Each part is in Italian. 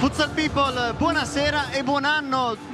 Futsal People, buonasera e buon anno.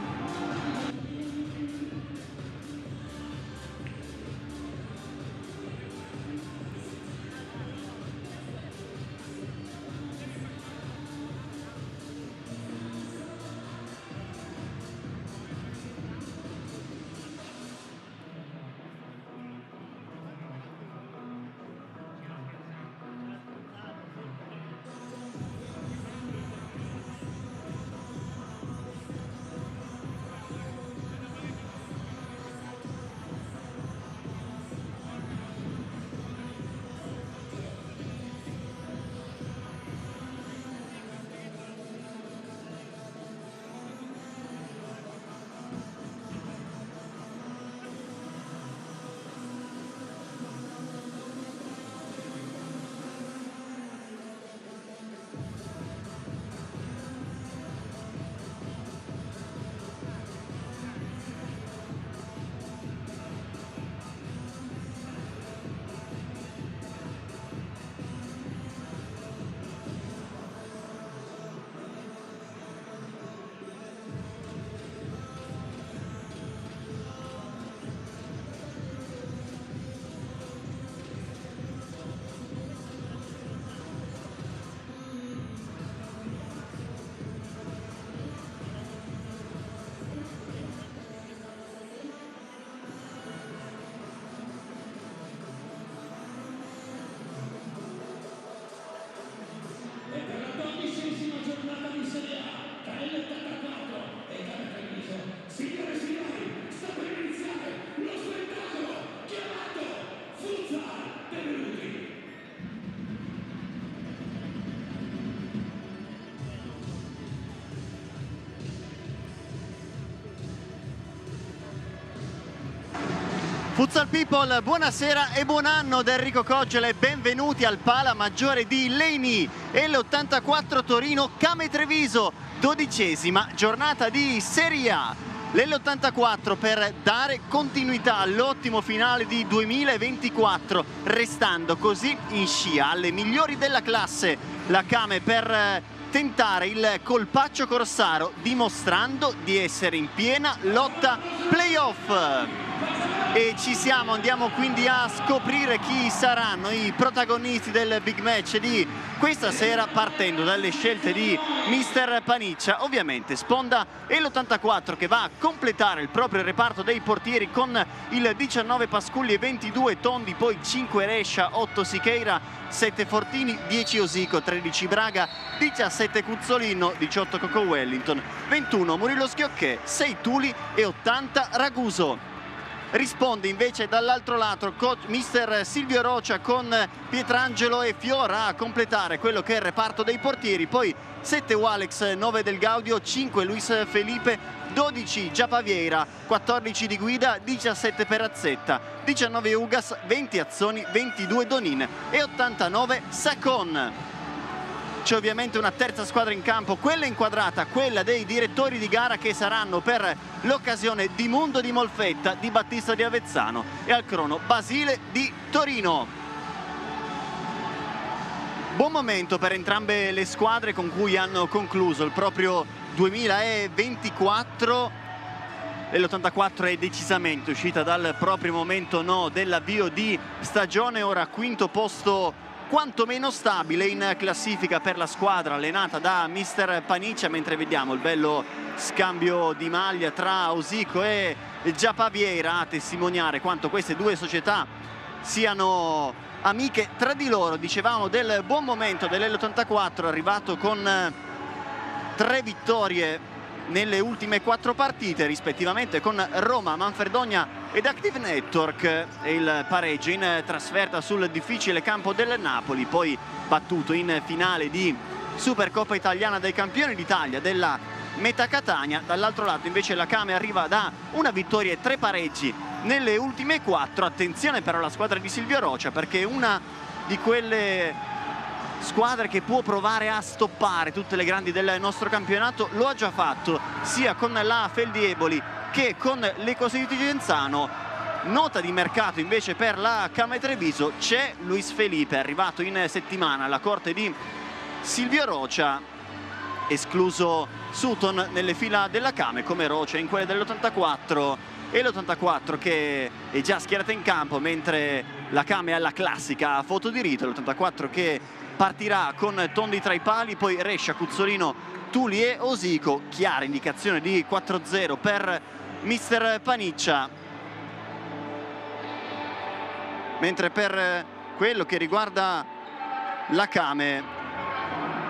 Futsal People, buonasera e buon anno da Enrico Coggiola e benvenuti al Pala Maggiore di Leni L84 Torino Came Treviso, 12ª giornata di Serie A. L'L84 per dare continuità all'ottimo finale di 2024, restando così in scia alle migliori della classe. La Came per tentare il colpaccio corsaro, dimostrando di essere in piena lotta playoff. E ci siamo, andiamo quindi a scoprire chi saranno i protagonisti del big match di questa sera, partendo dalle scelte di mister Paniccia. Ovviamente sponda L84 che va a completare il proprio reparto dei portieri con il 19 Pasculli e 22 Tondi, poi 5 Rescia, 8 Sicheira, 7 Fortini, 10 Osico, 13 Braga, 17 Cuzzolino, 18 Coco Wellington, 21 Murillo Schiocchè, 6 Tuli e 80 Raguso. Risponde invece dall'altro lato mister Silvio Rocia con Pietrangelo e Fiora a completare quello che è il reparto dei portieri, poi 7 Walex, 9 Del Gaudio, 5 Luis Felipe, 12 Giapavieira, 14 di guida, 17 Perazzetta, 19 Ugas, 20 Azzoni, 22 Donin e 89 Sacon. C'è ovviamente una terza squadra in campo, quella inquadrata, quella dei direttori di gara, che saranno per l'occasione Di Mundo di Molfetta, Di Battista di Avezzano e al crono Basile di Torino. Buon momento per entrambe le squadre con cui hanno concluso il proprio 2024. L'84 è decisamente uscita dal proprio momento dell'avvio di stagione, ora quinto posto quantomeno stabile in classifica per la squadra allenata da mister Paniccia, mentre vediamo il bello scambio di maglia tra Osico e Giapavieira a testimoniare quanto queste due società siano amiche tra di loro. Dicevamo del buon momento dell'L84, arrivato con 3 vittorie nelle ultime 4 partite, rispettivamente con Roma, Manfredonia ed Active Network, e il pareggio in trasferta sul difficile campo del Napoli, poi battuto in finale di Supercoppa Italiana dei Campioni d'Italia della Meta Catania. Dall'altro lato invece la Came arriva da una vittoria e 3 pareggi nelle ultime 4. Attenzione però alla squadra di Silvio Rocia, perché è una di quelle squadre che può provare a stoppare tutte le grandi del nostro campionato. Lo ha già fatto sia con la Feldieboli che con l'Ecosia di Genzano. Nota di mercato invece per la Came Treviso: c'è Luis Felipe, arrivato in settimana alla corte di Silvio Rocia, escluso Sutton nelle fila della Kame come Roce in quelle dell'84, e l'84 che è già schierata in campo, mentre la Kame alla classica a foto di rito. L'84 che partirà con Tondi tra i pali, poi Rescia, Cuzzolino, Tuli e Osico. Chiara indicazione di 4-0 per mister Paniccia, mentre per quello che riguarda la Kame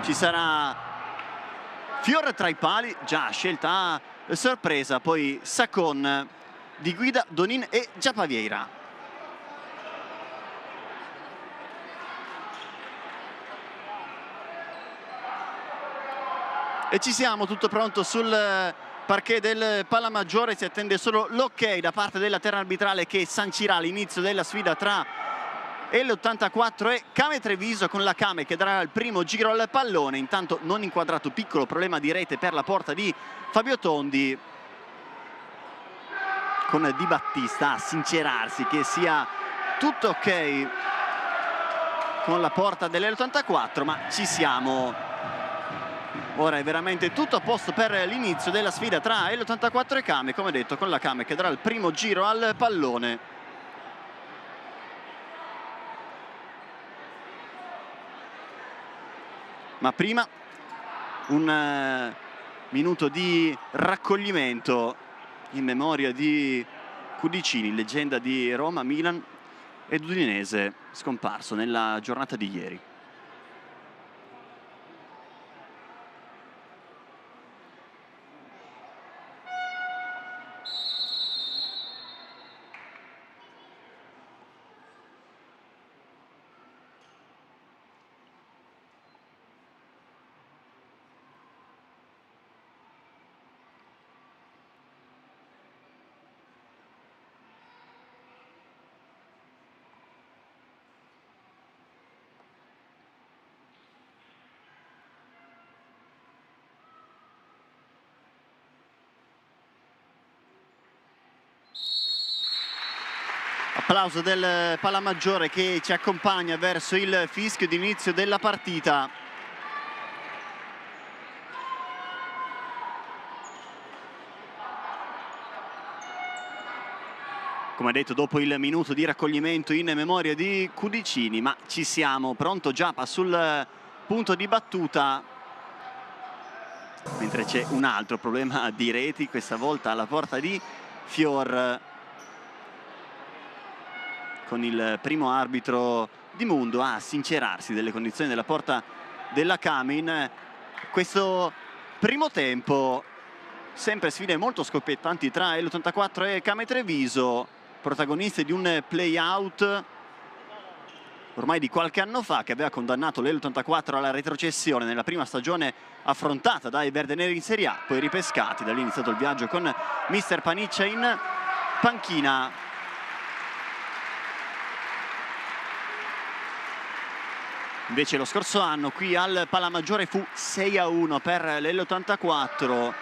ci sarà Fior tra i pali, già scelta a sorpresa, poi Sacon di guida, Donin e Giapavieira. E ci siamo, tutto pronto sul parquet del Palamaggiore, si attende solo l'ok da parte della terna arbitrale che sancirà l'inizio della sfida tra l'84 e Kame Treviso, con la Kame che darà il primo giro al pallone. Intanto non inquadrato, piccolo problema di rete per la porta di Fabio Tondi, con Di Battista a sincerarsi che sia tutto ok con la porta dell'84, ma ci siamo. Ora è veramente tutto a posto per l'inizio della sfida tra l'84 e Kame, come detto, con la Kame che darà il primo giro al pallone. Ma prima un minuto di raccoglimento in memoria di Cudicini, leggenda di Roma, Milan ed Udinese, scomparso nella giornata di ieri. Applauso del Palamaggiore che ci accompagna verso il fischio di inizio della partita. Come detto, dopo il minuto di raccoglimento in memoria di Cudicini, ma ci siamo, pronto Giappa sul punto di battuta, mentre c'è un altro problema di reti, questa volta alla porta di Fior, con il primo arbitro di mondo a sincerarsi delle condizioni della porta della Kame in questo primo tempo. Sempre sfide molto scoppiettanti tra l'84 e Kame Treviso, protagonisti di un play-out ormai di qualche anno fa che aveva condannato l'84 alla retrocessione nella prima stagione affrontata dai verdeneri in Serie A, poi ripescati. Da lì è iniziato il viaggio con mister Paniccia in panchina. Invece lo scorso anno qui al Palamaggiore fu 6-1 per l'84,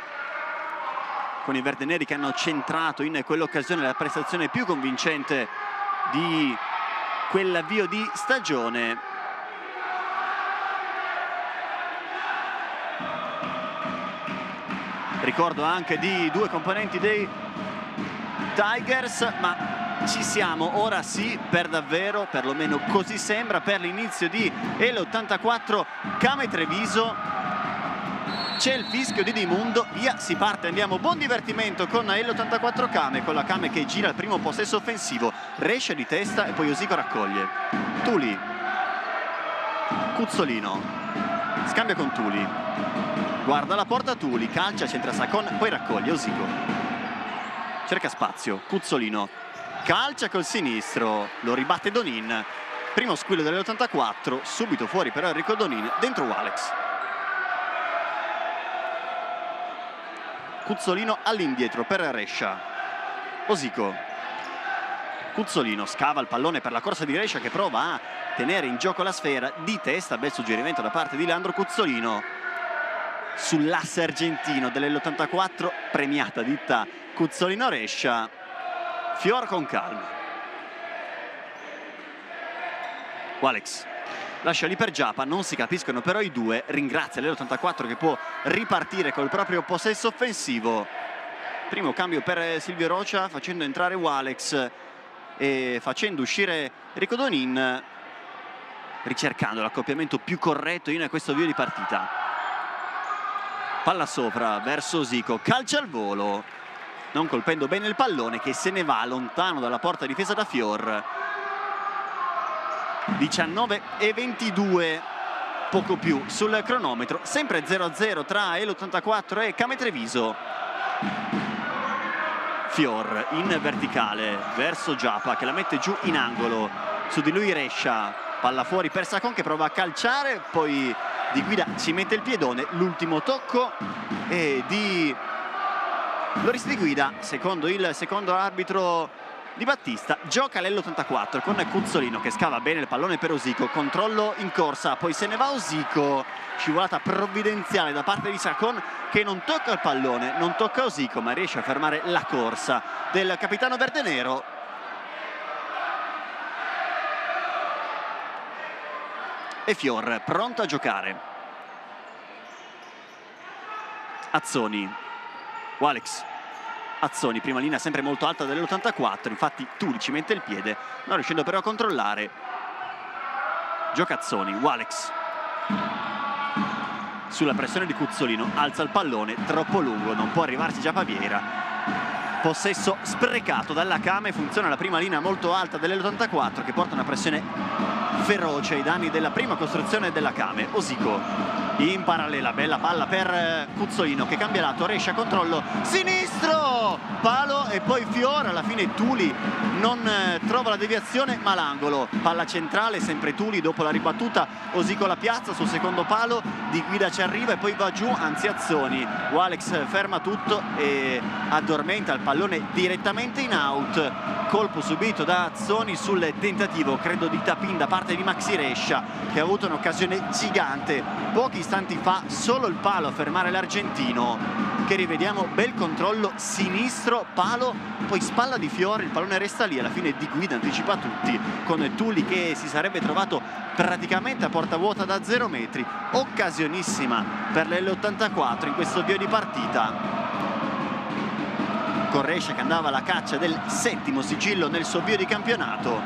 con i verdeneri che hanno centrato in quell'occasione la prestazione più convincente di quell'avvio di stagione. Ricordo anche di due componenti dei Tigers, ma ci siamo, ora sì, per davvero, perlomeno così sembra, per l'inizio di l'84 Kame Treviso. C'è il fischio di Dimundo, via, si parte, andiamo, buon divertimento con l'84 Kame, con la Kame che gira al primo possesso offensivo, Rescia di testa e poi Osico raccoglie. Tuli, Cuzzolino, scambia con Tuli, guarda la porta Tuli, calcia, centra Sacon, poi raccoglie Osico, cerca spazio, Cuzzolino, calcia col sinistro, lo ribatte Donin, primo squillo dell'84, subito fuori per Enrico Donin, dentro Walex. Cuzzolino all'indietro per Rescia, Osico, Cuzzolino scava il pallone per la corsa di Rescia che prova a tenere in gioco la sfera di testa, bel suggerimento da parte di Leandro Cuzzolino sull'asse argentino dell'84, premiata ditta Cuzzolino Rescia. Fior con calma, Walex lascia lì per Giappa, non si capiscono però i due, ringrazia l'84 che può ripartire col proprio possesso offensivo. Primo cambio per Silvio Rocha, facendo entrare Walex e facendo uscire Rico Donin, ricercando l'accoppiamento più corretto in questo avvio di partita. Palla sopra verso Osico, calcia al volo, non colpendo bene il pallone che se ne va lontano dalla porta difesa da Fior. 19:22, poco più sul cronometro, sempre 0-0 tra l'84 e Came Treviso. Fior in verticale verso Giappa che la mette giù in angolo, su di lui Rescia, palla fuori per Sacon che prova a calciare, poi Di Guida ci mette il piedone, l'ultimo tocco è di Loris Di Guida, secondo il secondo arbitro Di Battista. Gioca l'84 con Cuzzolino che scava bene il pallone per Osico, controllo in corsa, poi se ne va Osico, scivolata provvidenziale da parte di Sacon che non tocca il pallone, non tocca Osico, ma riesce a fermare la corsa del capitano verdenero. E Fior pronto a giocare. Azzoni, Walex, Azzoni, prima linea sempre molto alta dell'84, infatti Tuli ci mette il piede, non riuscendo però a controllare. Gioca Azzoni, Walex sulla pressione di Cuzzolino, alza il pallone, troppo lungo, non può arrivarci Giapaviera. Possesso sprecato dalla Came, funziona la prima linea molto alta dell'84 che porta una pressione feroce ai danni della prima costruzione della Came. Osico in parallela, bella palla per Cuzzolino che cambia lato, Rescia controllo sinistro, palo e poi Fior, alla fine Tuli non trova la deviazione ma l'angolo, palla centrale, sempre Tuli dopo la ribattuta, Osico la piazza sul secondo palo, Di Guida ci arriva e poi va giù, anzi Azzoni, Walex ferma tutto e addormenta il pallone direttamente in out. Colpo subito da Azzoni sul tentativo, credo di tap-in da parte di Maxi Rescia che ha avuto un'occasione gigante pochi istanti fa, solo il palo a fermare l'argentino che rivediamo, bel controllo sinistro, palo, poi spalla di Fiore, il pallone resta lì, alla fine Di Guida anticipa tutti con Tuli che si sarebbe trovato praticamente a porta vuota da 0 metri. Occasionissima per l'L84 in questo avvio di partita, con Rescia che andava alla caccia del 7° sigillo nel suo avvio di campionato.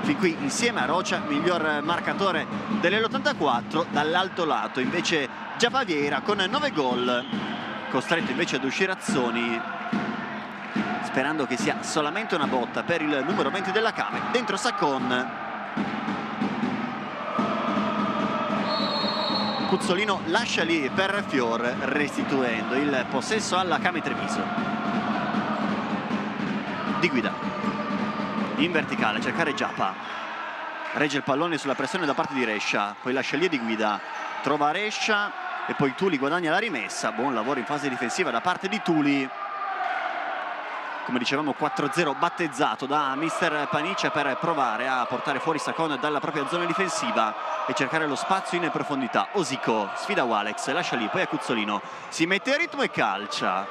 Fin qui insieme a Rocha, miglior marcatore dell'L84, dall'alto lato invece Giapaviera con 9 gol, costretto invece ad uscire Azzoni, sperando che sia solamente una botta per il numero 20 della Came. Dentro Sacon, Cuzzolino lascia lì per Fior, restituendo il possesso alla Came Treviso. Di Guida in verticale, cercare Giappa, regge il pallone sulla pressione da parte di Rescia, poi lascia lì Di Guida, trova Rescia e poi Tuli guadagna la rimessa. Buon lavoro in fase difensiva da parte di Tuli, come dicevamo 4-0 battezzato da mister Paniccia per provare a portare fuori Sacon dalla propria zona difensiva e cercare lo spazio in profondità. Osico sfida Walex, lascia lì, poi a Cuzzolino, si mette a ritmo e calcia,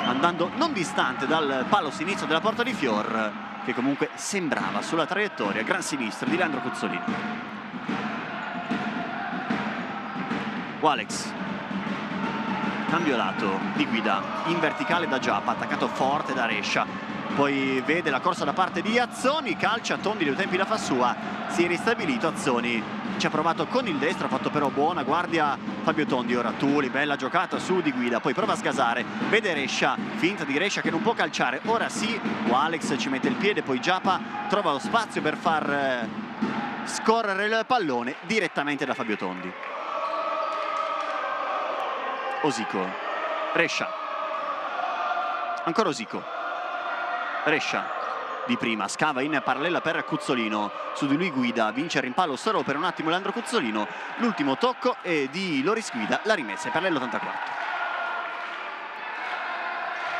andando non distante dal palo sinistro della porta di Fior, che comunque sembrava sulla traiettoria. Gran sinistro di Leandro Cuzzolino. Walex, cambio lato, Di Guida in verticale da Giappa, attaccato forte da Rescia, poi vede la corsa da parte di Azzoni, calcia, Tondi dei tempi la fa sua, si è ristabilito Azzoni, ci ha provato con il destro, ha fatto però buona guardia Fabio Tondi. Ora Tuli, bella giocata su Di Guida, poi prova a sgasare, vede Rescia, finta di Rescia che non può calciare, ora sì, Walex ci mette il piede, poi Giappa trova lo spazio per far scorrere il pallone direttamente da Fabio Tondi. Osico, Rescia, ancora Osico, Rescia di prima, scava in parallela per Cuzzolino, su di lui Guida, vince il rimpallo solo per un attimo Leandro Cuzzolino, l'ultimo tocco è di Loris Guida, la rimessa è per l'84.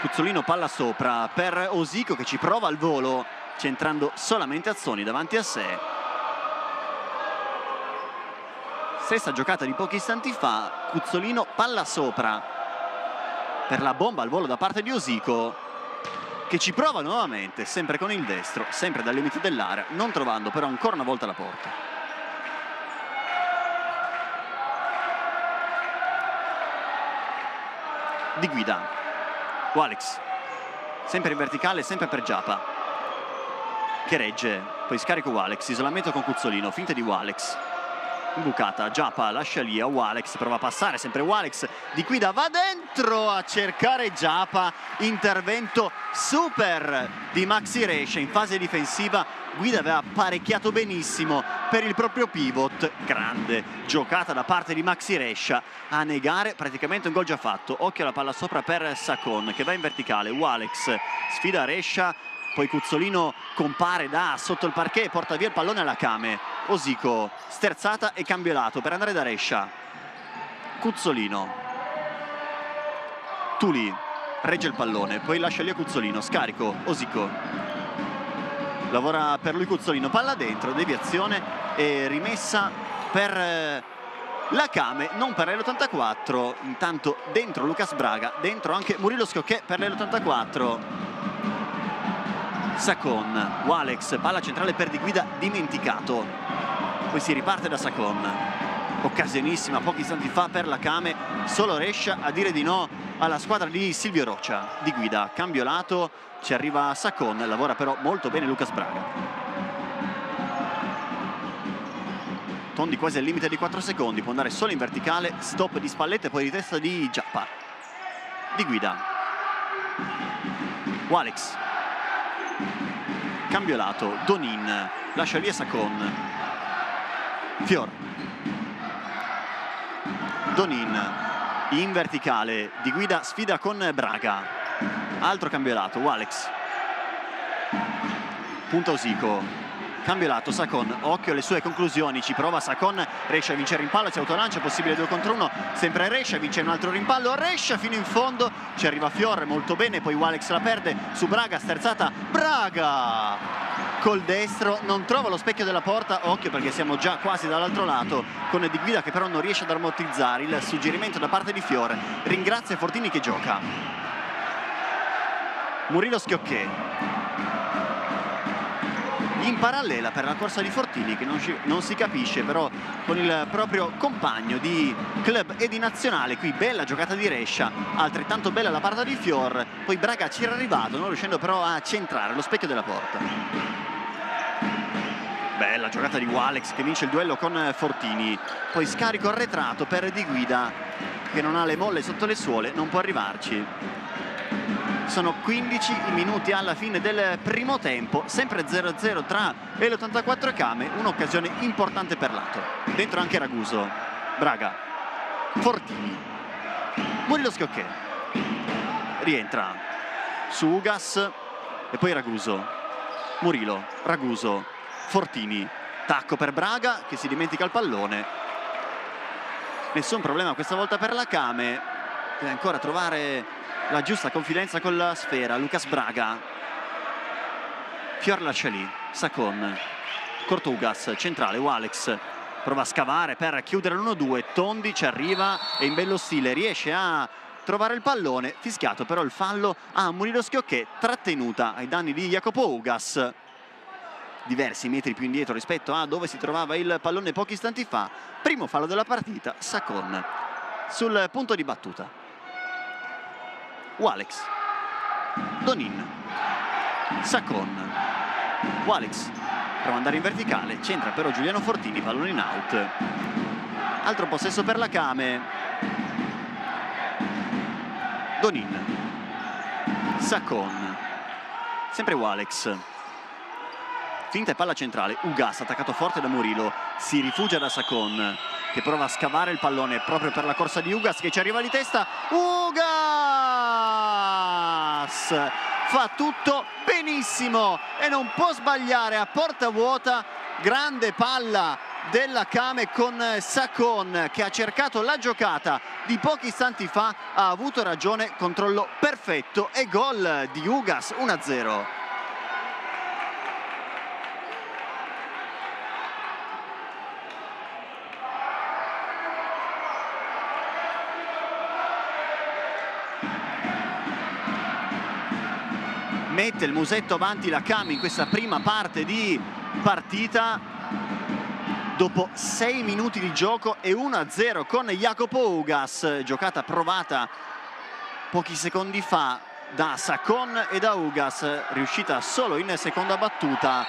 Cuzzolino palla sopra per Osico che ci prova al volo, centrando solamente Azzoni davanti a sé. Stessa giocata di pochi istanti fa, Cuzzolino palla sopra per la bomba al volo da parte di Osico che ci prova nuovamente, sempre con il destro, sempre dal limite dell'area, non trovando però ancora una volta la porta. Di Guida, Walex, sempre in verticale, sempre per Giapa, che regge, poi scarico Walex, isolamento con Cuzzolino, finta di Walex, imbucata, Giapa lascia lì a Walex, prova a passare, sempre Walex, Di Guida va dentro a cercare Giapa, intervento super di Maxi Rescia in fase difensiva. Guida aveva parecchiato benissimo per il proprio pivot, grande giocata da parte di Maxi Rescia a negare praticamente un gol già fatto. Occhio alla palla sopra per Sacon che va in verticale, Walex sfida Rescia, poi Cuzzolino compare da sotto il parquet e porta via il pallone alla Kame. Osico, sterzata e cambio lato per andare da Rescia. Cuzzolino, Tuli regge il pallone, poi lascia lì a Cuzzolino, scarico, Osico lavora per lui Cuzzolino, palla dentro, deviazione e rimessa per la Kame, non per l'84. Intanto dentro Lucas Braga, dentro anche Murilo Schiocchè per l'84. Sacon, Walex, palla centrale per Di Guida, dimenticato, poi si riparte da Sacon, occasionissima pochi istanti fa per la Kame, solo Rescia a dire di no alla squadra di Silvio Roccia. Di Guida, cambio lato, ci arriva Sacon, lavora però molto bene Lucas Braga. Tondi quasi al limite di 4 secondi, può andare solo in verticale, stop di spallette, poi di testa di Giappa. Di Guida, Walex, cambio lato, Donin, lascia lì a Sacon, Fior, Donin in verticale, Di Guida sfida con Braga, altro cambio lato, Walex, punta Osico, cambio lato, Sacon, occhio alle sue conclusioni, ci prova Sacon, Rescia a vincere rimpallo, si autolancia, possibile 2 contro 1, sempre Rescia, vince un altro rimpallo, Rescia fino in fondo, ci arriva Fior, molto bene, poi Walex la perde su Braga, sterzata, Braga col destro, non trova lo specchio della porta, occhio perché siamo già quasi dall'altro lato, con Di Guida che però non riesce ad ammortizzare il suggerimento da parte di Fior, ringrazia Fortini che gioca. Murilo Schiocchè in parallela per la corsa di Fortini che non si capisce però con il proprio compagno di club e di nazionale. Qui bella giocata di Rescia, altrettanto bella la parata di Fior, poi Braga ci era arrivato non riuscendo però a centrare lo specchio della porta. Bella giocata di Walex che vince il duello con Fortini, poi scarico arretrato per Di Guida che non ha le molle sotto le suole, non può arrivarci. Sono 15 i minuti alla fine del primo tempo, sempre 0-0 tra l'84 e Kame, un'occasione importante per lato. Dentro anche Raguso, Braga, Fortini, Murilo Schiocchè, rientra su Ugas e poi Raguso, Murilo, Raguso, Fortini, tacco per Braga che si dimentica il pallone. Nessun problema questa volta per la Kame, deve ancora trovare la giusta confidenza con la sfera. Lucas Braga, Fior lascia lì, Sacon, corto Ugas, centrale, Walex prova a scavare per chiudere l'1-2, Tondi ci arriva e in bello stile riesce a trovare il pallone, fischiato però il fallo a Murilo Schiocchè, trattenuta ai danni di Jacopo Ugas, diversi metri più indietro rispetto a dove si trovava il pallone pochi istanti fa. Primo fallo della partita, Sacon sul punto di battuta. Walex, Donin, Sacon, Walex prova ad andare in verticale, centra però Giuliano Fortini, pallone in out. Altro possesso per la Kame. Donin, Sacon, sempre Walex, finta e palla centrale, Ugas attaccato forte da Murilo, si rifugia da Sacon che prova a scavare il pallone proprio per la corsa di Ugas che ci arriva di testa. Ugas fa tutto benissimo e non può sbagliare a porta vuota. Grande palla della Kame con Sacon che ha cercato la giocata di pochi istanti fa, ha avuto ragione, controllo perfetto e gol di Ugas, 1-0. Mette il musetto avanti la Kame in questa prima parte di partita dopo 6 minuti di gioco e 1-0 con Jacopo Ugas, giocata provata pochi secondi fa da Sacon e da Ugas, riuscita solo in seconda battuta.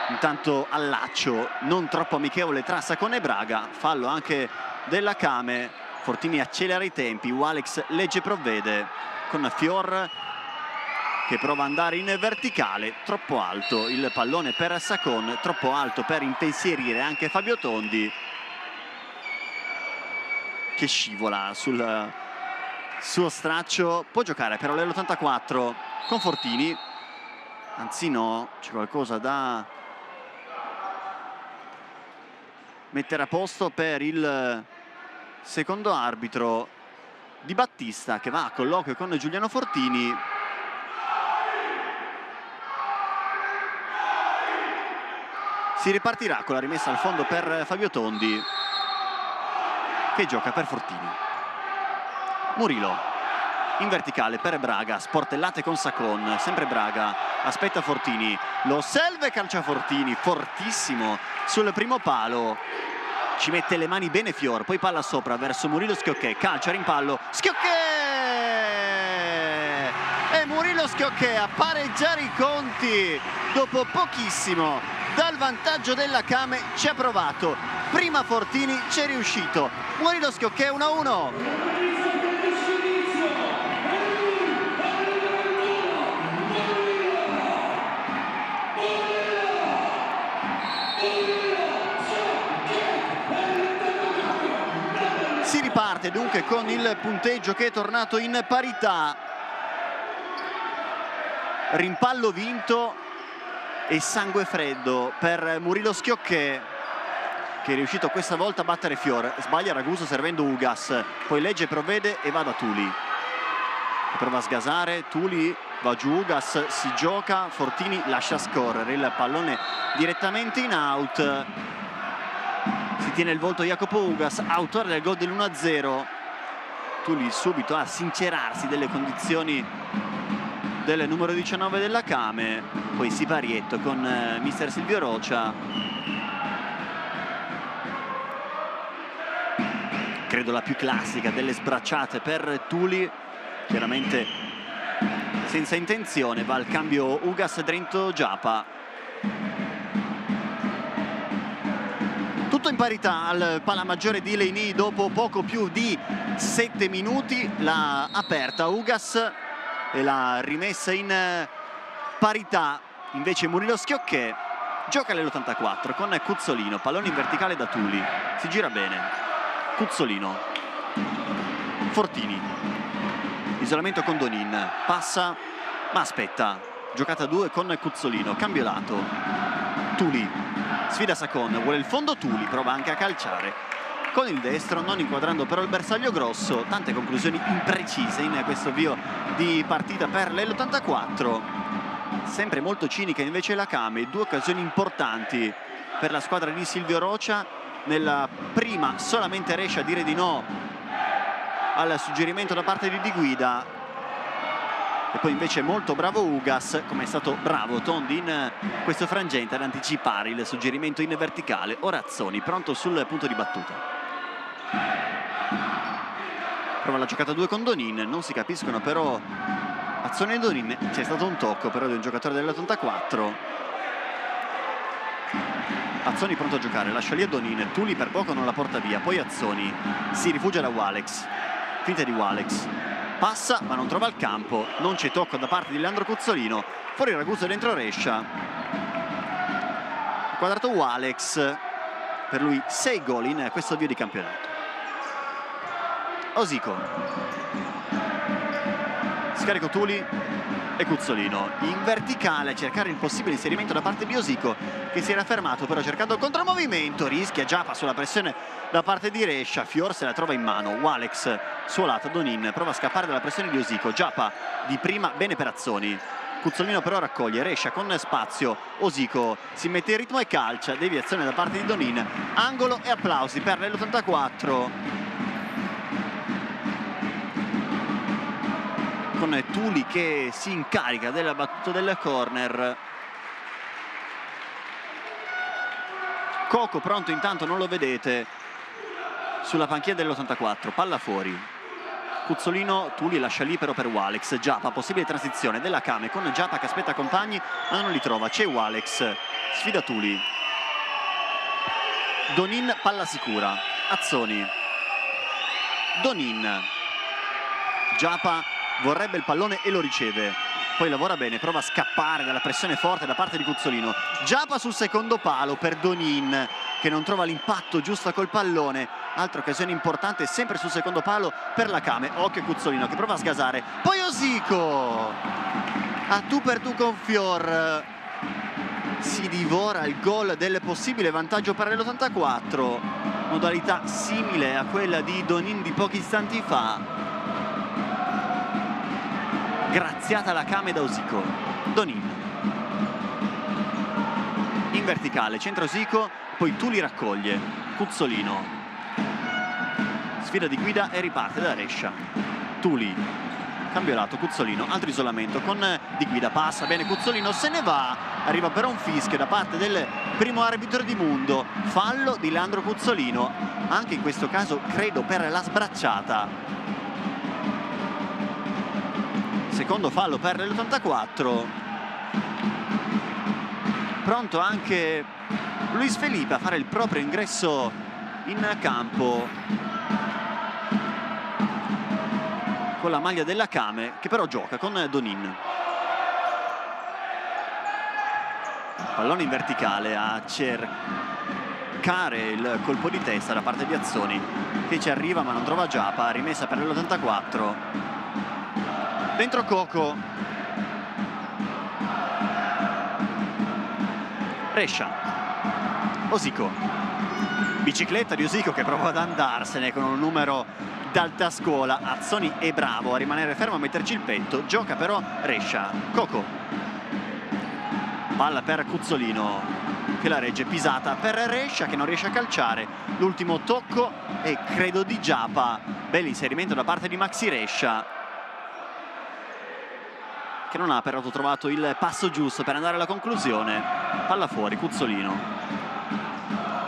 Intanto allaccio non troppo amichevole tra Sacon e Braga, fallo anche della Kame. Fortini accelera i tempi, Walex legge provvede con Fior che prova ad andare in verticale, troppo alto il pallone per Sacon, troppo alto per impensierire anche Fabio Tondi, che scivola sul suo straccio. Può giocare però l'84 con Fortini, anzi no, c'è qualcosa da mettere a posto per il secondo arbitro Di Battista, che va a colloquio con Giuliano Fortini. Si ripartirà con la rimessa al fondo per Fabio Tondi, che gioca per Fortini. Murillo in verticale per Braga, sportellate con Sacon, sempre Braga, aspetta Fortini, lo serve e calcia Fortini, fortissimo sul primo palo, ci mette le mani bene Fior, poi palla sopra verso Murillo Schiocchè, calcia, rimpallo, Schiocchè! E Murillo Schiocchè a pareggiare i conti dopo pochissimo dal vantaggio della Kame. Ci ha provato prima Fortini, ci è riuscito. Murillo Schiocchè 1-1. Si riparte dunque con il punteggio che è tornato in parità. Rimpallo vinto e sangue freddo per Murillo Schiocchè, che è riuscito questa volta a battere Fior. Sbaglia Raguso servendo Ugas, poi legge provvede e va da Tuli, prova a sgasare, Tuli va giù, Ugas si gioca, Fortini lascia scorrere il pallone direttamente in out. Si tiene il volto Jacopo Ugas, autore del gol dell'1-0. Tuli subito a sincerarsi delle condizioni del numero 19 della Kame, poi siparietto con mister Silvio Rocia. Credo la più classica delle sbracciate per Tuli, chiaramente senza intenzione. Va al cambio Ugas, Drento Giapa. Tutto in parità al Palamaggiore di Leni dopo poco più di 7 minuti. L'ha aperta Ugas e l'ha rimessa in parità invece Murillo Schiocchè. Gioca l'84 con Cuzzolino, pallone in verticale da Tuli, si gira bene, Cuzzolino, Fortini, isolamento con Donin, passa ma aspetta, giocata 2 con Cuzzolino, cambio lato, Tuli sfida Sacon, vuole il fondo Tuli, prova anche a calciare con il destro, non inquadrando però il bersaglio grosso. Tante conclusioni imprecise in questo avvio di partita per l'84. Sempre molto cinica invece la Kame, 2 occasioni importanti per la squadra di Silvio Rocia. Nella prima solamente riesce a dire di no al suggerimento da parte di Guida, e poi invece molto bravo Ugas, come è stato bravo Tondi in questo frangente ad anticipare il suggerimento in verticale. Orazzoni pronto sul punto di battuta, prova la giocata 2 con Donin, non si capiscono però Azzoni e Donin. C'è stato un tocco però di un giocatore dell'84. Azzoni pronto a giocare, lascia lì a Donin, Tuli per poco non la porta via, poi Azzoni si rifugia da Walex, finta di Walex, passa ma non trova il campo, non c'è tocco da parte di Leandro Cuzzolino, fuori Raguso dentro Rescia, quadrato Walex, per lui 6 gol in questo avvio di campionato. Osico, scarico Tuli e Cuzzolino in verticale a cercare il possibile inserimento da parte di Osico, che si era fermato però cercando il contromovimento, rischia Giapa sulla pressione da parte di Rescia, Fior se la trova in mano, Walex suolata, Donin prova a scappare dalla pressione di Osico, Giapa di prima bene per Azzoni, Cuzzolino però raccoglie, Rescia con spazio, Osico si mette in ritmo e calcia, deviazione da parte di Donin, angolo e applausi per l'84 con Tuli che si incarica della battuta del corner. Coco pronto, intanto non lo vedete, sulla panchina dell'84, palla fuori, Cuzzolino, Tuli lascia libero per Walex. Giapa, possibile transizione della Kame con Giapa che aspetta compagni ma non li trova. C'è Walex, sfida Tuli. Donin, palla sicura. Azzoni. Donin. Giapa vorrebbe il pallone e lo riceve. Poi lavora bene, prova a scappare dalla pressione forte da parte di Cuzzolino. Giapa sul secondo palo per Donin che non trova l'impatto giusto col pallone. Altra occasione importante sempre sul secondo palo per la Kame. Occhio Cuzzolino che prova a sgasare. Poi Osico a tu per tu con Fior. Si divora il gol del possibile vantaggio per l'84. Modalità simile a quella di Donin di pochi istanti fa. Graziata la Kame da Osico. Donin in verticale, centra Osico, poi Tuli raccoglie. Cuzzolino sfida di guida e riparte da Rescia. Tuli, cambio lato, Cuzzolino, altro isolamento con di guida, passa bene Cuzzolino, se ne va, arriva però un fischio da parte del primo arbitro di Mundo. Fallo di Leandro Cuzzolino, anche in questo caso credo per la sbracciata. Secondo fallo per l'84. Pronto anche Luis Felipe a fare il proprio ingresso in campo con la maglia della Kame, che però gioca con Donin. Pallone in verticale a cercare il colpo di testa da parte di Azzoni, che ci arriva ma non trova Giapa. Rimessa per l'84. Dentro Coco. Rescia. Osico. Bicicletta di Osico che prova ad andarsene con un numero d'alta scuola. Azzoni è bravo a rimanere fermo, a metterci il petto. Gioca però Rescia. Coco. Palla per Cuzzolino che la regge, pisata per Rescia che non riesce a calciare. L'ultimo tocco e credo di Giapa. Bell'inserimento da parte di Maxi Rescia, che non ha però trovato il passo giusto per andare alla conclusione. Palla fuori, Cuzzolino.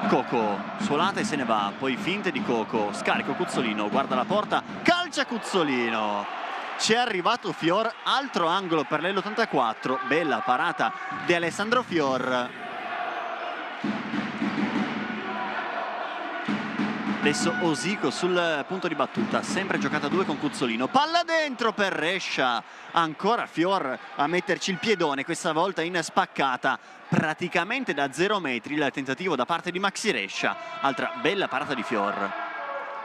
Coco, suolata e se ne va. Poi finte di Coco, scarico Cuzzolino, guarda la porta, calcia Cuzzolino. C'è arrivato Fior, altro angolo per l'84. Bella parata di Alessandro Fior. Adesso Osico sul punto di battuta, sempre giocata a due con Cuzzolino. Palla dentro per Rescia, ancora Fior a metterci il piedone, questa volta in spaccata, praticamente da 0 metri il tentativo da parte di Maxi Rescia. Altra bella parata di Fior.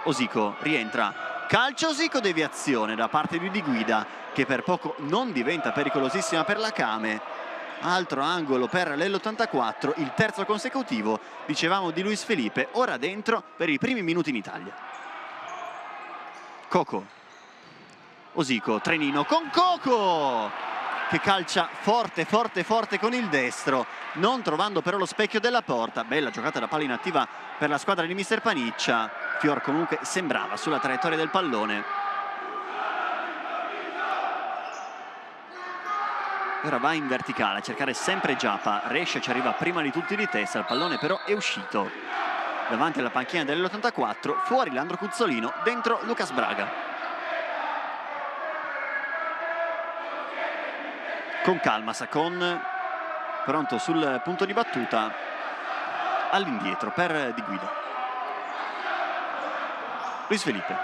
Osico rientra, calcio Osico, deviazione da parte di Guida, che per poco non diventa pericolosissima per la Kame. Altro angolo per l'84, il terzo consecutivo, dicevamo di Luis Felipe, ora dentro per i primi minuti in Italia. Coco. Osico, trenino con Coco, che calcia forte, forte, forte con il destro, non trovando però lo specchio della porta. Bella giocata da palla inattiva per la squadra di Mister Paniccia. Fior comunque sembrava sulla traiettoria del pallone. Ora va in verticale a cercare sempre Giapa. Rescia ci arriva prima di tutti di testa, il pallone però è uscito davanti alla panchina dell'84. Fuori Leandro Cuzzolino, dentro Lucas Braga. Con calma Sacon, pronto sul punto di battuta, all'indietro per Di Guida. Luis Felipe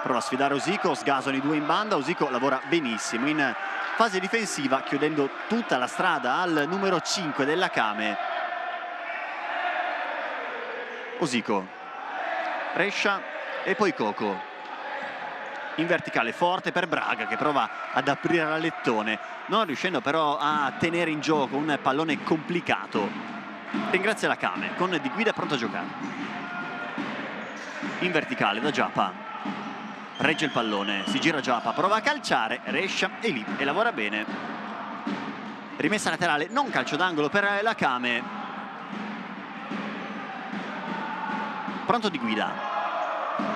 prova a sfidare Osico, sgasano i due in banda. Osico lavora benissimo in fase difensiva, chiudendo tutta la strada al numero 5 della Kame. Osico, Rescia e poi Coco. In verticale forte per Braga, che prova ad aprire l'alettone, non riuscendo però a tenere in gioco un pallone complicato. Ringrazia la Kame con Di Guida pronto a giocare. In verticale da Giapa. Regge il pallone, si gira Giapa, prova a calciare, Rescia è lì e lavora bene. Rimessa laterale, non calcio d'angolo per la Kame. Pronto Di Guida.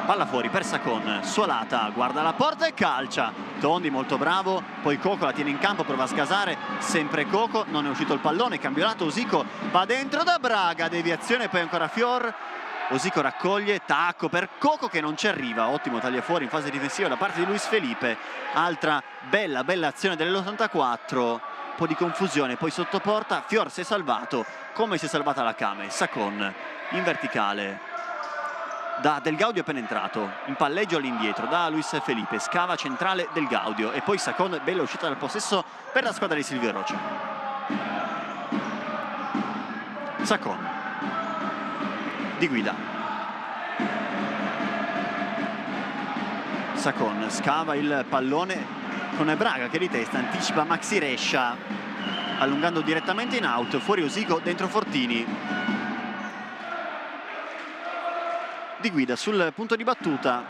Palla fuori per Sacon, suolata, guarda la porta e calcia. Tondi molto bravo, poi Coco la tiene in campo, prova a sgasare, sempre Coco, non è uscito il pallone, campionato Osico, va dentro da Braga, deviazione, poi ancora Fior. Osico raccoglie, tacco per Coco che non ci arriva, ottimo tagliafuori in fase difensiva da parte di Luis Felipe. Altra bella azione dell'84, un po' di confusione, poi sotto porta Fior si è salvato come si è salvata la Kame. Sacon in verticale da Del Gaudio appena entrato, in palleggio all'indietro da Luis Felipe, scava centrale Del Gaudio e poi Sacon, bella uscita dal possesso per la squadra di Silvio Rocha. Sacon di guida, Sacon scava il pallone con Braga che di testa anticipa Maxi Rescia allungando direttamente in out, fuori Osico, dentro Fortini. Di guida sul punto di battuta,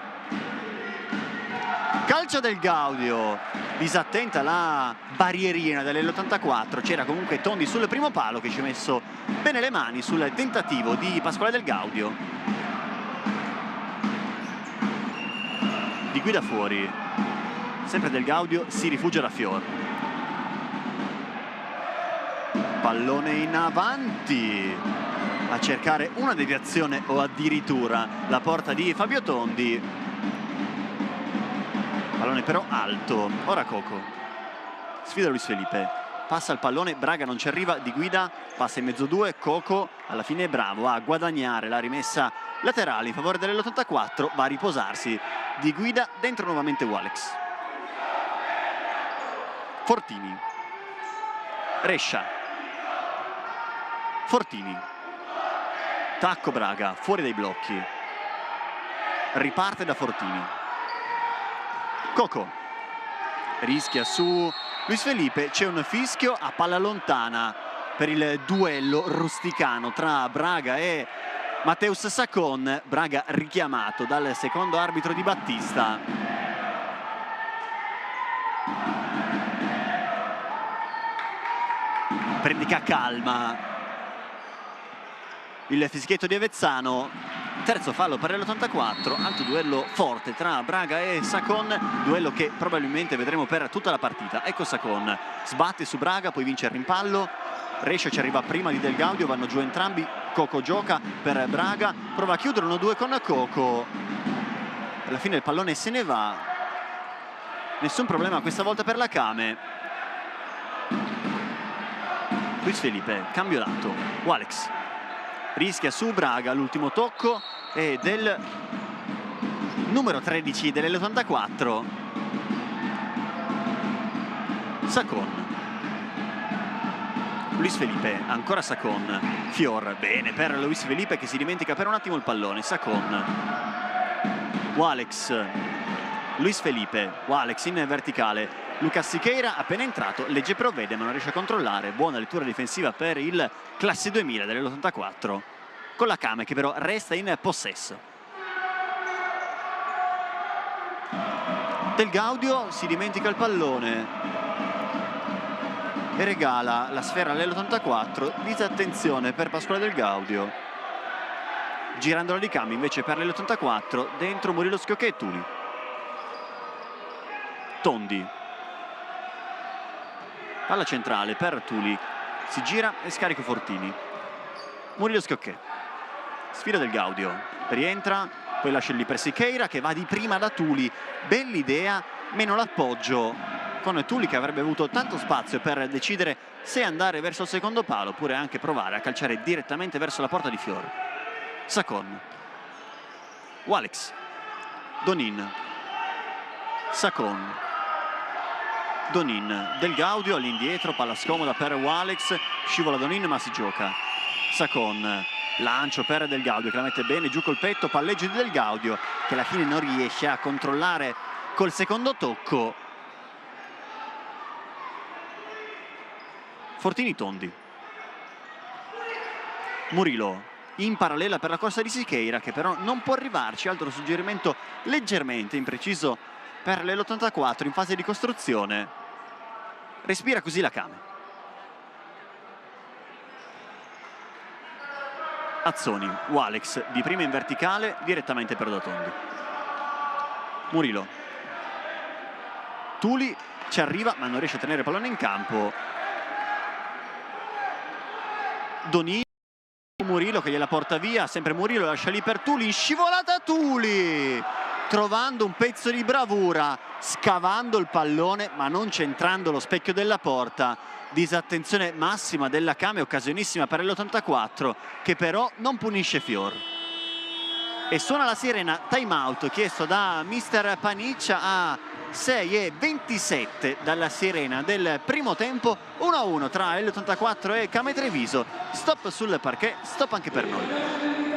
calcio Del Gaudio, disattenta la barrierina dell'84, c'era comunque Tondi sul primo palo che ci ha messo bene le mani sul tentativo di Pasquale Del Gaudio. Di guida fuori, sempre Del Gaudio si rifugia da Fior, pallone in avanti a cercare una deviazione o addirittura la porta di Fabio Tondi. Pallone però alto, ora Coco sfida Luis Felipe, passa il pallone, Braga non ci arriva, di guida passa in mezzo due, Coco alla fine è bravo a guadagnare la rimessa laterale in favore dell'84, va a riposarsi, di guida dentro nuovamente Walex. Fortini, Rescia, Fortini, tacco Braga, fuori dai blocchi, riparte da Fortini. Coco rischia su Luis Felipe, c'è un fischio a palla lontana per il duello rusticano tra Braga e Mateus Sacon. Braga richiamato dal secondo arbitro Di Battista. Predica calma il fischietto di Avezzano, terzo fallo per l'84, altro duello forte tra Braga e Sacon, duello che probabilmente vedremo per tutta la partita. Ecco Sacon, sbatte su Braga, poi vince il rimpallo, Rescia ci arriva prima di Del Gaudio, vanno giù entrambi, Coco gioca per Braga, prova a chiudere 1-2 con Coco, alla fine il pallone se ne va, nessun problema questa volta per la Kame. Luis Felipe, cambio lato, Walex rischia su Braga, l'ultimo tocco è del numero 13 dell'84, Sacon. Luis Felipe, ancora Sacon, Fior, bene per Luis Felipe che si dimentica per un attimo il pallone, Sacon, Walex, Luis Felipe, Walex in verticale, Lucas Siqueira appena entrato, legge provvede ma non riesce a controllare, buona lettura difensiva per il classe 2000 dell'84 con la Kame che però resta in possesso. Del Gaudio si dimentica il pallone e regala la sfera all'84, disattenzione per Pasquale Del Gaudio, girandola di Kame invece per l'84 dentro Murilo Schiocchè e Tuli. Tondi, palla centrale per Tuli, si gira e scarico Fortini, Murilo Schiocchè, sfida Del Gaudio, rientra, poi lascia lì per Siqueira che va di prima da Tuli, bell'idea, meno l'appoggio con Tuli che avrebbe avuto tanto spazio per decidere se andare verso il secondo palo oppure anche provare a calciare direttamente verso la porta di Fior. Sacon, Walex, Donin, Sacon, Donin, Del Gaudio all'indietro, palla scomoda per Walex, scivola Donin ma si gioca. Sacon, lancio per Del Gaudio che la mette bene giù col petto, palleggio di Del Gaudio che alla fine non riesce a controllare col secondo tocco. Fortini Tondi, Murilo in parallela per la corsa di Siqueira che però non può arrivarci, altro suggerimento leggermente impreciso per l'84 in fase di costruzione, respira così la Kame. Azzoni, Walex di prima in verticale direttamente per Tondi, Murilo, Tuli ci arriva ma non riesce a tenere il pallone in campo, Donini, Murillo che gliela porta via, sempre Murillo lascia lì per Tuli, in scivolata Tuli, trovando un pezzo di bravura, scavando il pallone ma non centrando lo specchio della porta. Disattenzione massima della Kame, occasionissima per l'84 che però non punisce Fior. E suona la sirena, time out chiesto da mister Paniccia a 6:27 dalla sirena del primo tempo. 1-1 tra L'84 e Kame Treviso. Stop sul parquet, stop anche per noi.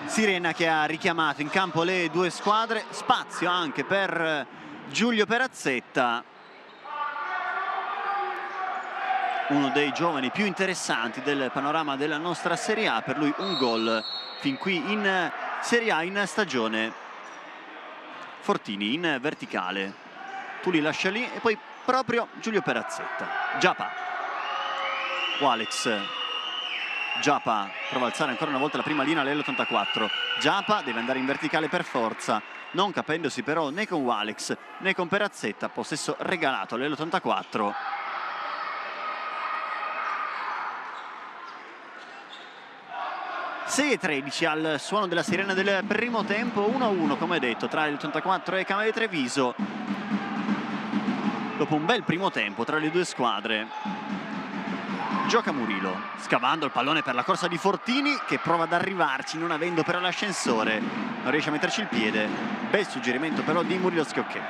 Sirena che ha richiamato in campo le due squadre, spazio anche per Giulio Perazzetta, uno dei giovani più interessanti del panorama della nostra Serie A, per lui un gol fin qui in Serie A in stagione. Fortini in verticale, Tuli lascia lì e poi proprio Giulio Perazzetta. Giapa, Walex, Giapa prova a alzare ancora una volta la prima linea l'L'84. Giapa deve andare in verticale per forza, non capendosi però né con Walex né con Perazzetta. Possesso regalato all'L'84. e 13 al suono della sirena del primo tempo. 1-1 come detto tra l'84 e Kame Treviso, dopo un bel primo tempo tra le due squadre. Gioca Murillo, scavando il pallone per la corsa di Fortini, che prova ad arrivarci non avendo però l'ascensore, non riesce a metterci il piede. Bel suggerimento però di Murillo Schiocchè.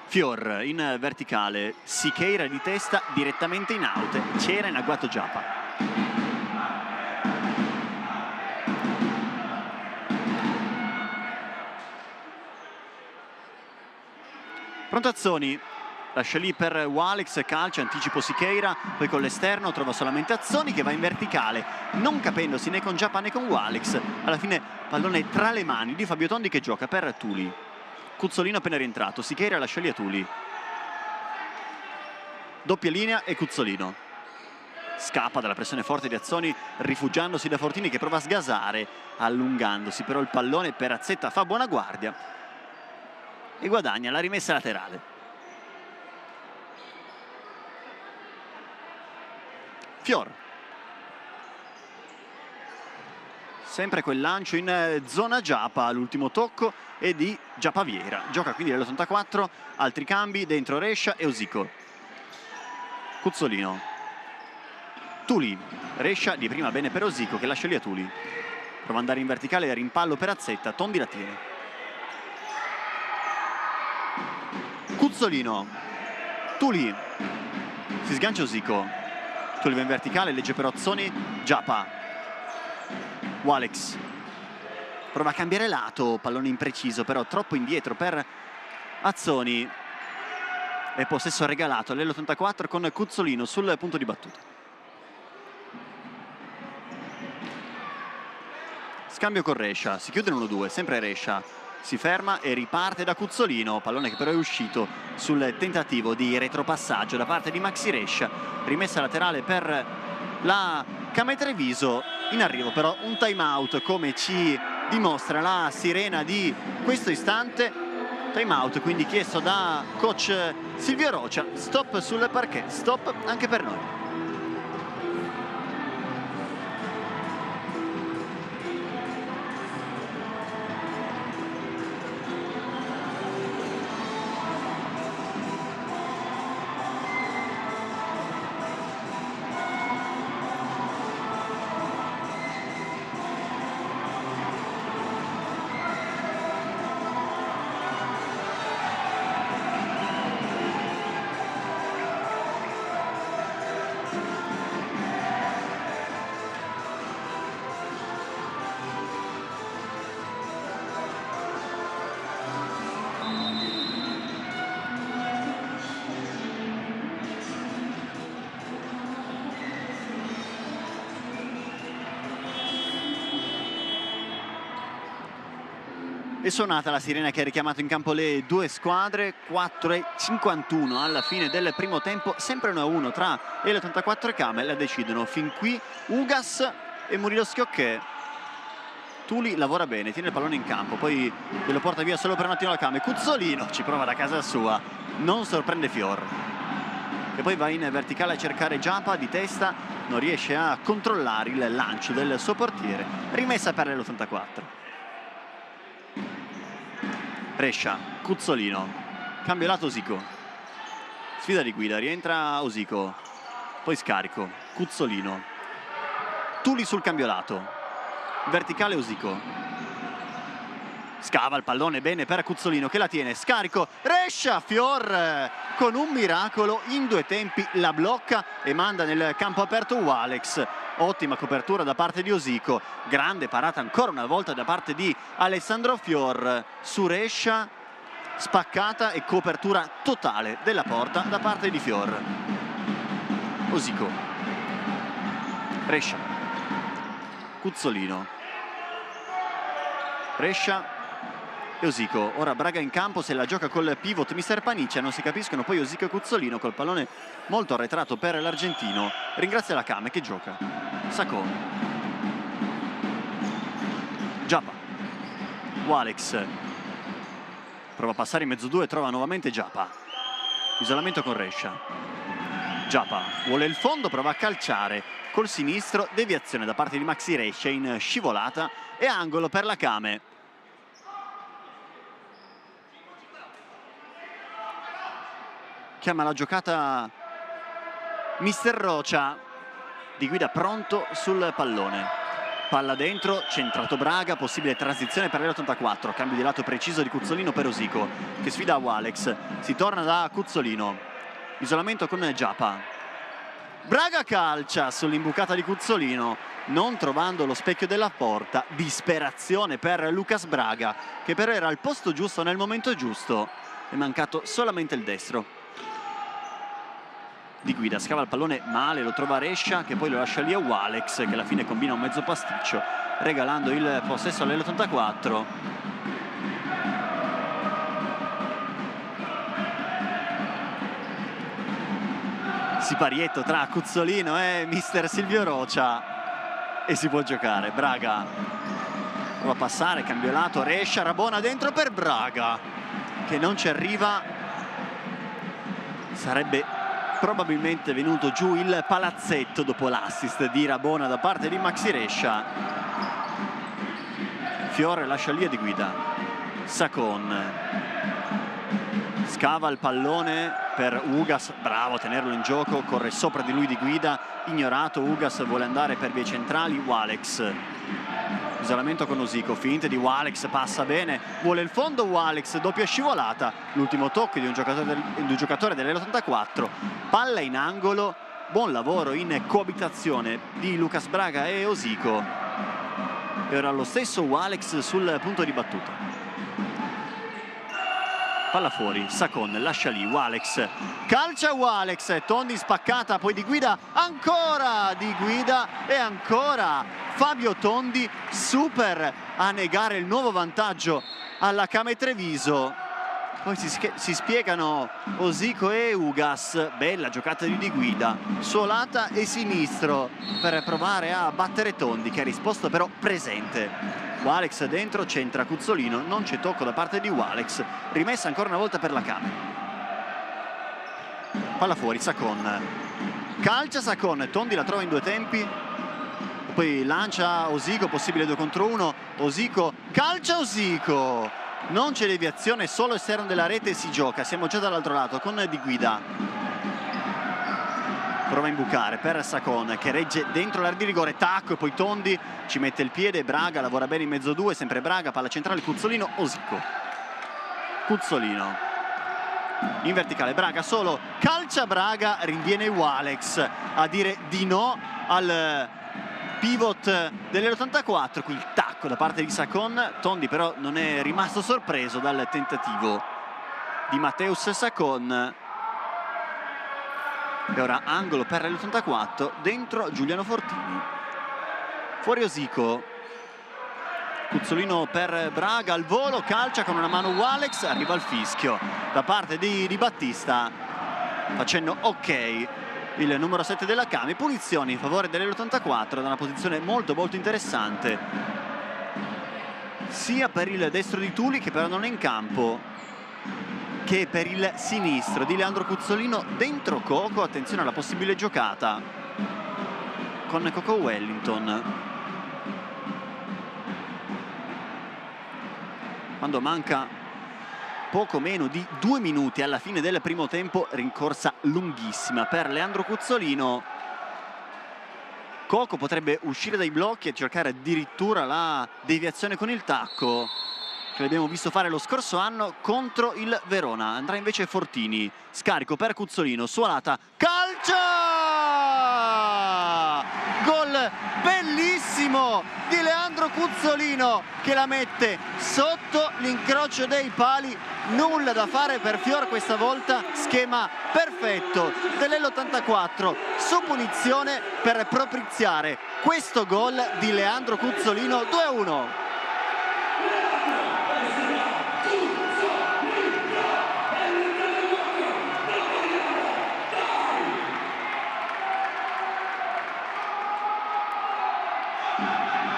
Fior in verticale, Sicheira di testa direttamente in out, c'era in agguato Giapa. Pronto Azzoni, lascia lì per Walex, calcio, anticipo Sicheira, poi con l'esterno trova solamente Azzoni che va in verticale, non capendosi né con Giapa né con Walex. Alla fine pallone tra le mani di Fabio Tondi che gioca per Tuli. Cuzzolino appena rientrato, Sicheira lascia lì a Tuli. Doppia linea e Cuzzolino. Scappa dalla pressione forte di Azzoni, rifugiandosi da Fortini che prova a sgasare, allungandosi però il pallone. Perazzetta fa buona guardia e guadagna la rimessa laterale. Fior, sempre quel lancio in zona Giapa, l'ultimo tocco è di Giapa Vieira. Gioca quindi l'84, altri cambi dentro Rescia e Osico. Cuzzolino, Tuli, Rescia di prima bene per Osico che lascia lì a Tuli. Prova ad andare in verticale, rimpallo Perazzetta, Tondi la tiene. Cuzzolino, Tuli, si sgancia Osico. Tuli va in verticale, legge però Azzoni. Giapa, Walex prova a cambiare lato, pallone impreciso però troppo indietro per Azzoni e possesso regalato all'84 con Cuzzolino sul punto di battuta. Scambio con Rescia, si chiude l'1-2, sempre Rescia si ferma e riparte da Cuzzolino, pallone che però è uscito sul tentativo di retropassaggio da parte di Maxi Rescia. Rimessa laterale per la Kame Treviso, in arrivo però un time out come ci dimostra la sirena di questo istante. Time out quindi chiesto da coach Silvio Rocia. Stop sul parquet, stop anche per noi. è suonata la sirena che ha richiamato in campo le due squadre. 4:51 alla fine del primo tempo, sempre 1-1 tra L84 e Kame. La decidono fin qui Ugas e Murilo Schiocchè. Tuli lavora bene, tiene il pallone in campo, poi lo porta via solo per un attimo la Kame. Cuzzolino ci prova da casa sua, non sorprende Fior, e poi va in verticale a cercare Giapa di testa, non riesce a controllare il lancio del suo portiere. Rimessa per l'84. Brescia, Cuzzolino, cambio lato Osico, sfida di guida, rientra Osico, poi scarico, Cuzzolino, Tuli sul cambio lato, verticale Osico, scava il pallone bene per Cuzzolino che la tiene, scarico, Brescia, Fior con un miracolo in due tempi la blocca e manda nel campo aperto Walex. Ottima copertura da parte di Osico, grande parata ancora una volta da parte di Alessandro Fior su Brescia, spaccata e copertura totale della porta da parte di Fior. Osico, Brescia, Cuzzolino, Brescia e Osico. Ora Braga in campo, se la gioca col pivot mister Paniccia, non si capiscono poi Osico e Cuzzolino col pallone molto arretrato per l'argentino. Ringrazia la Kame che gioca. Sacco, Giapa, Walex prova a passare in mezzo due, trova nuovamente Giapa, isolamento con Brescia. Giapa vuole il fondo, prova a calciare col sinistro, deviazione da parte di Maxi Brescia in scivolata e angolo per la Kame. Chiama la giocata mister Rocia, di guida pronto sul pallone, palla dentro, centrato Braga, possibile transizione per l'84, cambio di lato preciso di Cuzzolino per Osico che sfida Walex, si torna da Cuzzolino, isolamento con Giapa, Braga calcia sull'imbucata di Cuzzolino non trovando lo specchio della porta, disperazione per Lucas Braga che però era al posto giusto nel momento giusto, è mancato solamente il destro. Di guida scava il pallone male, lo trova Brescia che poi lo lascia lì a Walex che alla fine combina un mezzo pasticcio regalando il possesso all'84. Siparietto tra Cuzzolino e mister Silvio Rocia e si può giocare. Braga prova a passare, cambio lato, Brescia, Rabona dentro per Braga che non ci arriva, sarebbe probabilmente venuto giù il palazzetto dopo l'assist di Rabona da parte di Maxi Brescia. Fiore lascia lì di guida, Sacon scava il pallone per Ugas, bravo a tenerlo in gioco, corre sopra di lui di guida, ignorato, Ugas vuole andare per vie centrali, Walex, isolamento con Osico, finte di Walex, passa bene, vuole il fondo Walex, doppia scivolata, l'ultimo tocco di un giocatore dell'84, palla in angolo, buon lavoro in coabitazione di Lucas Braga e Osico e ora lo stesso Walex sul punto di battuta. Palla fuori, Sacon lascia lì, Walex calcia Walex, Tondi spaccata, poi di guida, ancora di guida e ancora Fabio Tondi super a negare il nuovo vantaggio alla Kame Treviso. Poi si spiegano Osico e Ugas, bella giocata di guida, suolata e sinistro per provare a battere Tondi che ha risposto però presente. Walex dentro, centra Cuzzolino, non c'è tocco da parte di Walex, rimessa ancora una volta per la Kame. Palla fuori, Sacon calcia Sacon, Tondi la trova in due tempi, poi lancia Osico, possibile 2 contro 1, Osico calcia Osico, non c'è deviazione, solo esterno della rete si gioca, siamo già dall'altro lato con di guida. Prova a imbucare per Sacon che regge dentro l'area di rigore, tacco e poi Tondi ci mette il piede, Braga lavora bene in mezzo due, sempre Braga, palla centrale, Cuzzolino, Osico, Cuzzolino in verticale, Braga solo, calcia Braga, rinviene Walex a dire di no al pivot dell'84, qui il tacco da parte di Sacon, Tondi però non è rimasto sorpreso dal tentativo di Matteus Sacon. E ora angolo per l'84, dentro Giuliano Fortini, fuori Osico, Cuzzolino per Braga al volo, calcia con una mano Walex, arriva il fischio da parte di Battista facendo ok il numero 7 della Cami. Punizioni in favore dell'84 da una posizione molto interessante sia per il destro di Tuli, che però non è in campo, che per il sinistro di Leandro Cuzzolino dentro Coco. Attenzione alla possibile giocata con Coco Wellington. Quando manca poco meno di 2 minuti alla fine del primo tempo, rincorsa lunghissima per Leandro Cuzzolino. Coco potrebbe uscire dai blocchi e cercare addirittura la deviazione con il tacco, che l'abbiamo visto fare lo scorso anno contro il Verona. Andrà invece Fortini, scarico per Cuzzolino, Suolata, calcia! Gol bellissimo di Leandro Cuzzolino che la mette sotto l'incrocio dei pali. Nulla da fare per Fior questa volta, schema perfetto dell'84 su punizione per propiziare questo gol di Leandro Cuzzolino. 2-1.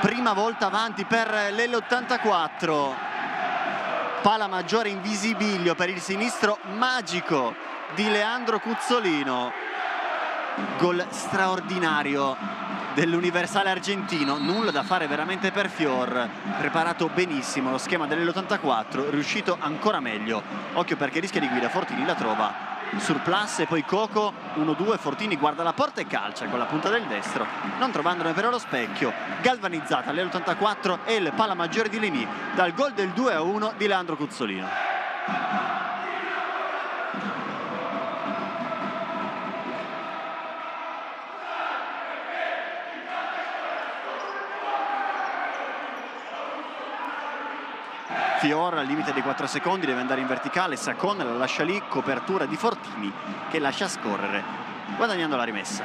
Prima volta avanti per l'L84. Pala maggiore in visibilio per il sinistro magico di Leandro Cuzzolino. Gol straordinario dell'Universale argentino. Nulla da fare veramente per Fior. Preparato benissimo lo schema dell'L84, riuscito ancora meglio. Occhio perché rischia di guida, Fortini la trova. Surplus e poi Coco, 1-2, Fortini guarda la porta e calcia con la punta del destro, non trovandone però lo specchio. Galvanizzata l'84 e il pala maggiore di Leni dal gol del 2-1 di Leandro Cuzzolino. Fior al limite dei 4 secondi deve andare in verticale, Sacon la lascia lì, copertura di Fortini che lascia scorrere guadagnando la rimessa.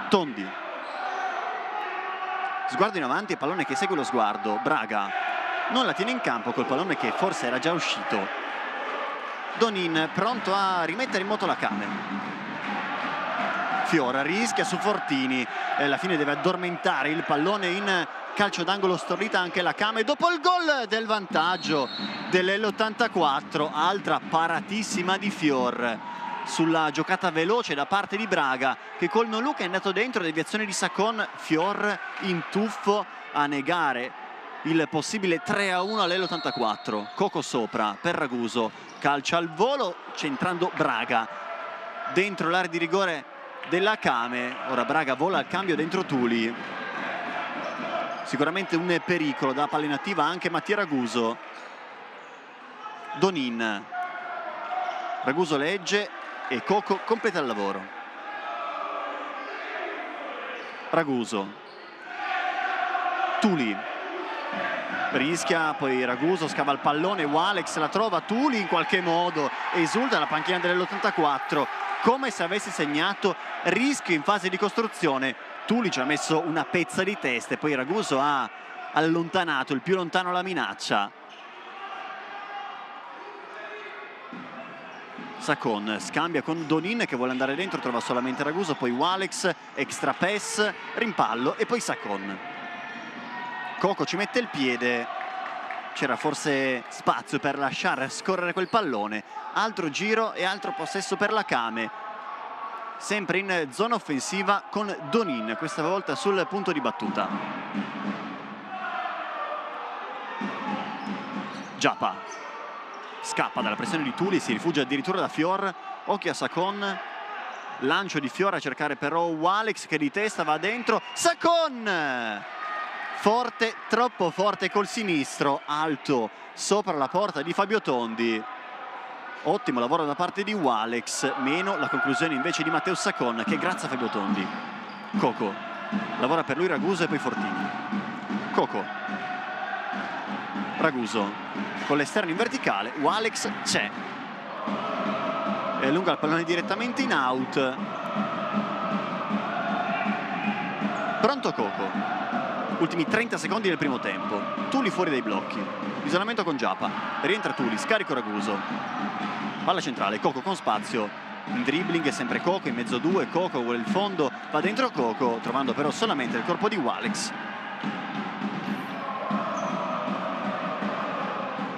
Tondi, sguardo in avanti e pallone che segue lo sguardo. Braga non la tiene in campo col pallone che forse era già uscito. Donin pronto a rimettere in moto la Came. Fior rischia su Fortini e alla fine deve addormentare il pallone in calcio d'angolo, storlita anche la Came dopo il gol del vantaggio dell'L84. Altra paratissima di Fior sulla giocata veloce da parte di Braga, che col non look è andato dentro, deviazione di Sacon. Fior in tuffo a negare il possibile 3-1 all'L84. Coco sopra per Raguso, calcia al volo centrando Braga dentro l'area di rigore della Came. Ora Braga vola al cambio dentro Tuli, sicuramente un pericolo da palla inattiva anche Mattia Raguso. Donin, Raguso legge e Coco completa il lavoro. Raguso, Tuli rischia, poi Raguso scava il pallone, Walex la trova, Tuli in qualche modo esulta la panchina dell'84 come se avesse segnato rischio in fase di costruzione. Tuli ci ha messo una pezza di testa e poi Raguso ha allontanato il più lontano la minaccia. Sacon scambia con Donin che vuole andare dentro, trova solamente Raguso, poi Walex, extra pass, rimpallo e poi Sacon. Coco ci mette il piede, c'era forse spazio per lasciare scorrere quel pallone. Altro giro e altro possesso per la Came, sempre in zona offensiva con Donin, questa volta sul punto di battuta. Giappa scappa dalla pressione di Tuli, si rifugia addirittura da Fior. Occhio a Sacon, lancio di Fior a cercare però Walex che di testa va dentro. Sacon forte, troppo forte col sinistro, alto sopra la porta di Fabio Tondi. Ottimo lavoro da parte di Walex, meno la conclusione invece di Matteo Sacon, che grazie a Fabio Tondi. Coco lavora per lui Raguso e poi Fortini. Coco, Raguso con l'esterno in verticale, Walex c'è e allunga il pallone direttamente in out. Pronto Coco. Ultimi 30 secondi del primo tempo. Tuli fuori dai blocchi. Isolamento con Giappa. Rientra Tuli, scarico Raguso. Palla centrale, Coco con spazio. In dribbling è sempre Coco, in mezzo due, Coco vuole il fondo, va dentro Coco, trovando però solamente il corpo di Walex.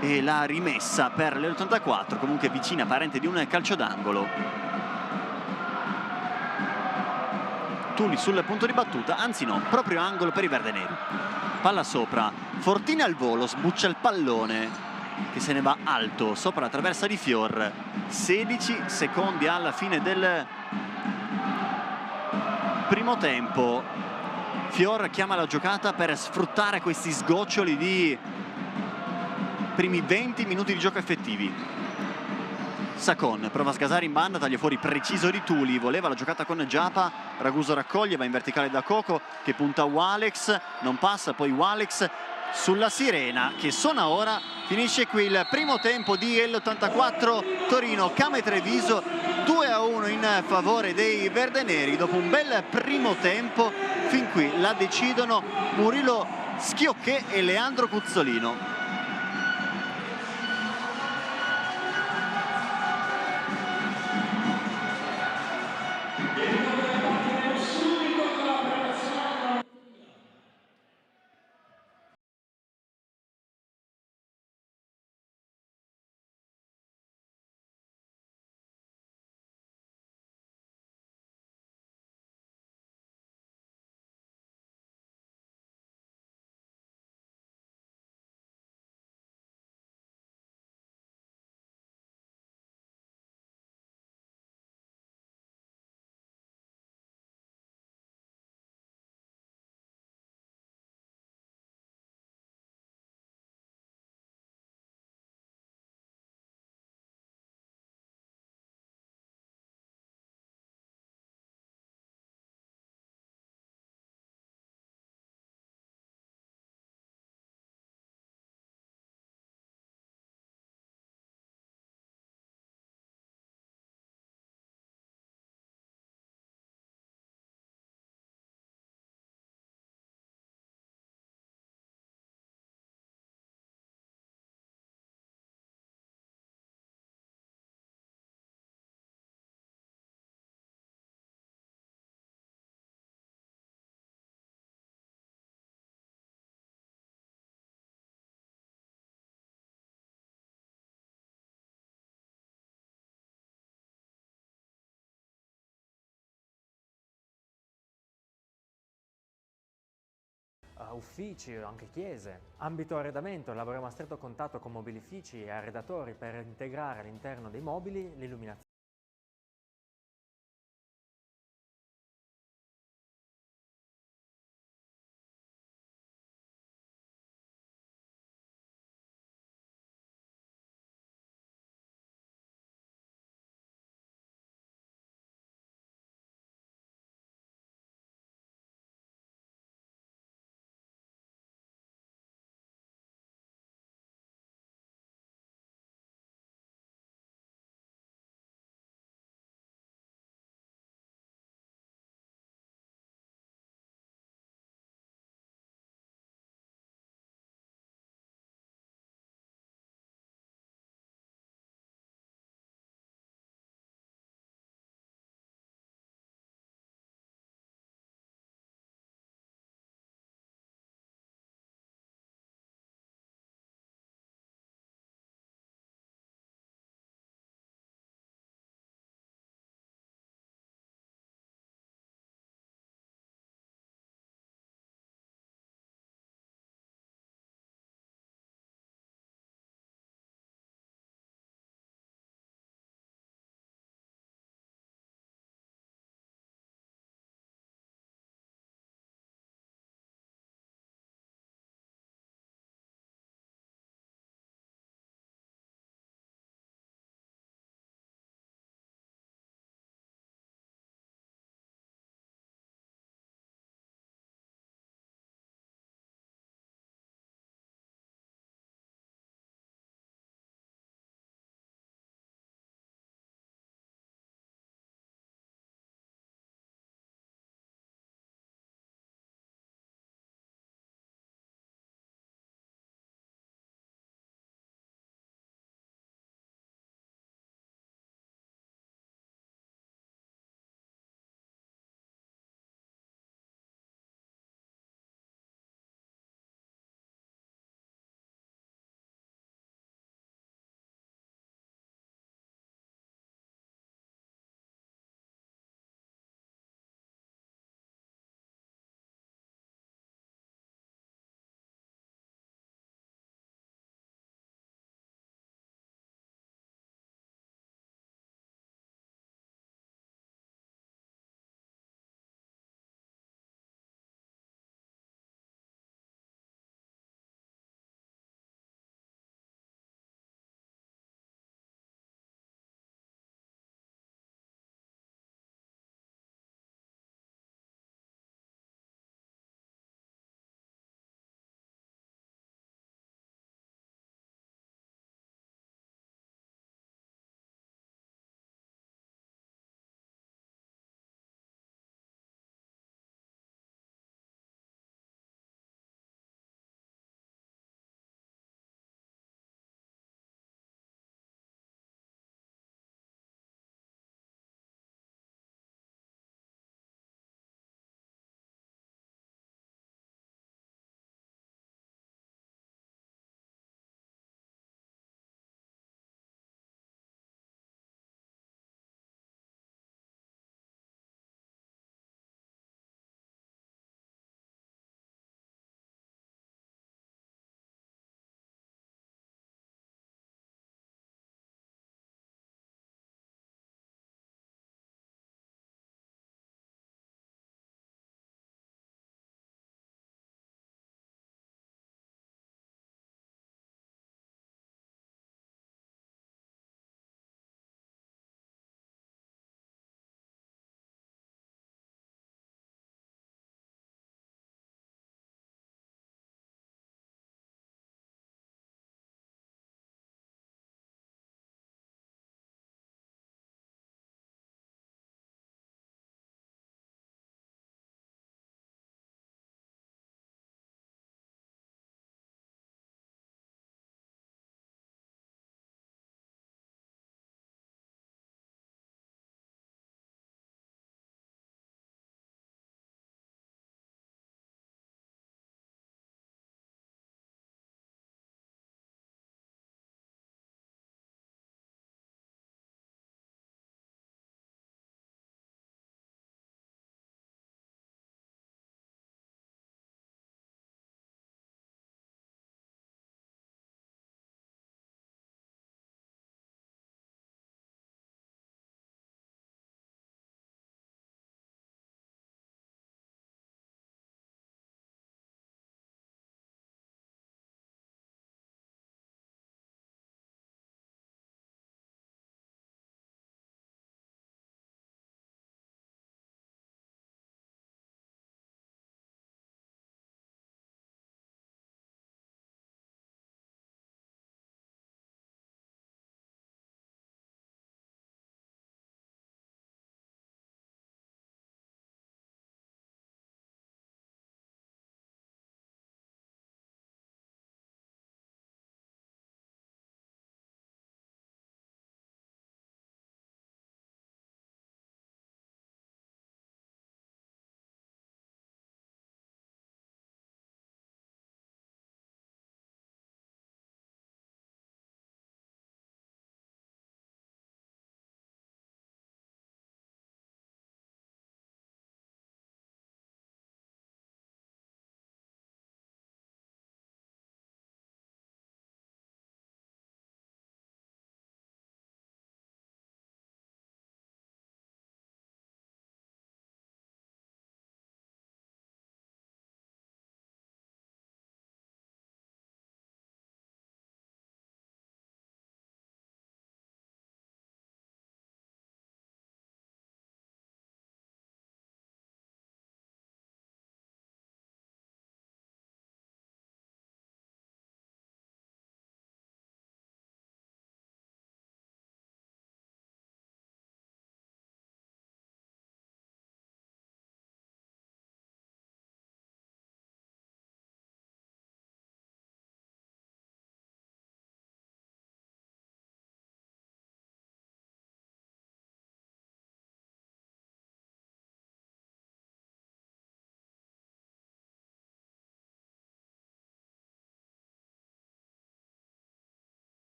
E la rimessa per l'84, comunque vicina, parente di un calcio d'angolo. Tuli sul punto di battuta, anzi no, proprio angolo per i verdeneri. Palla sopra, Fortini al volo, sbuccia il pallone che se ne va alto sopra la traversa di Fior. 16 secondi alla fine del primo tempo. Fior chiama la giocata per sfruttare questi sgoccioli di primi 20 minuti di gioco effettivi. Sacon prova a sgasare in banda, taglia fuori preciso di Tuli, voleva la giocata con Giappa, Raguso raccoglie, va in verticale da Coco che punta Walex, non passa, poi Walex sulla sirena che suona ora. Finisce qui il primo tempo di L'84 Torino Came Treviso, 2-1 in favore dei verdeneri. Dopo un bel primo tempo, fin qui la decidono Murilo Schiocché e Leandro Cuzzolino. Uffici o anche chiese. Ambito arredamento, lavoriamo a stretto contatto con mobilifici e arredatori per integrare all'interno dei mobili l'illuminazione.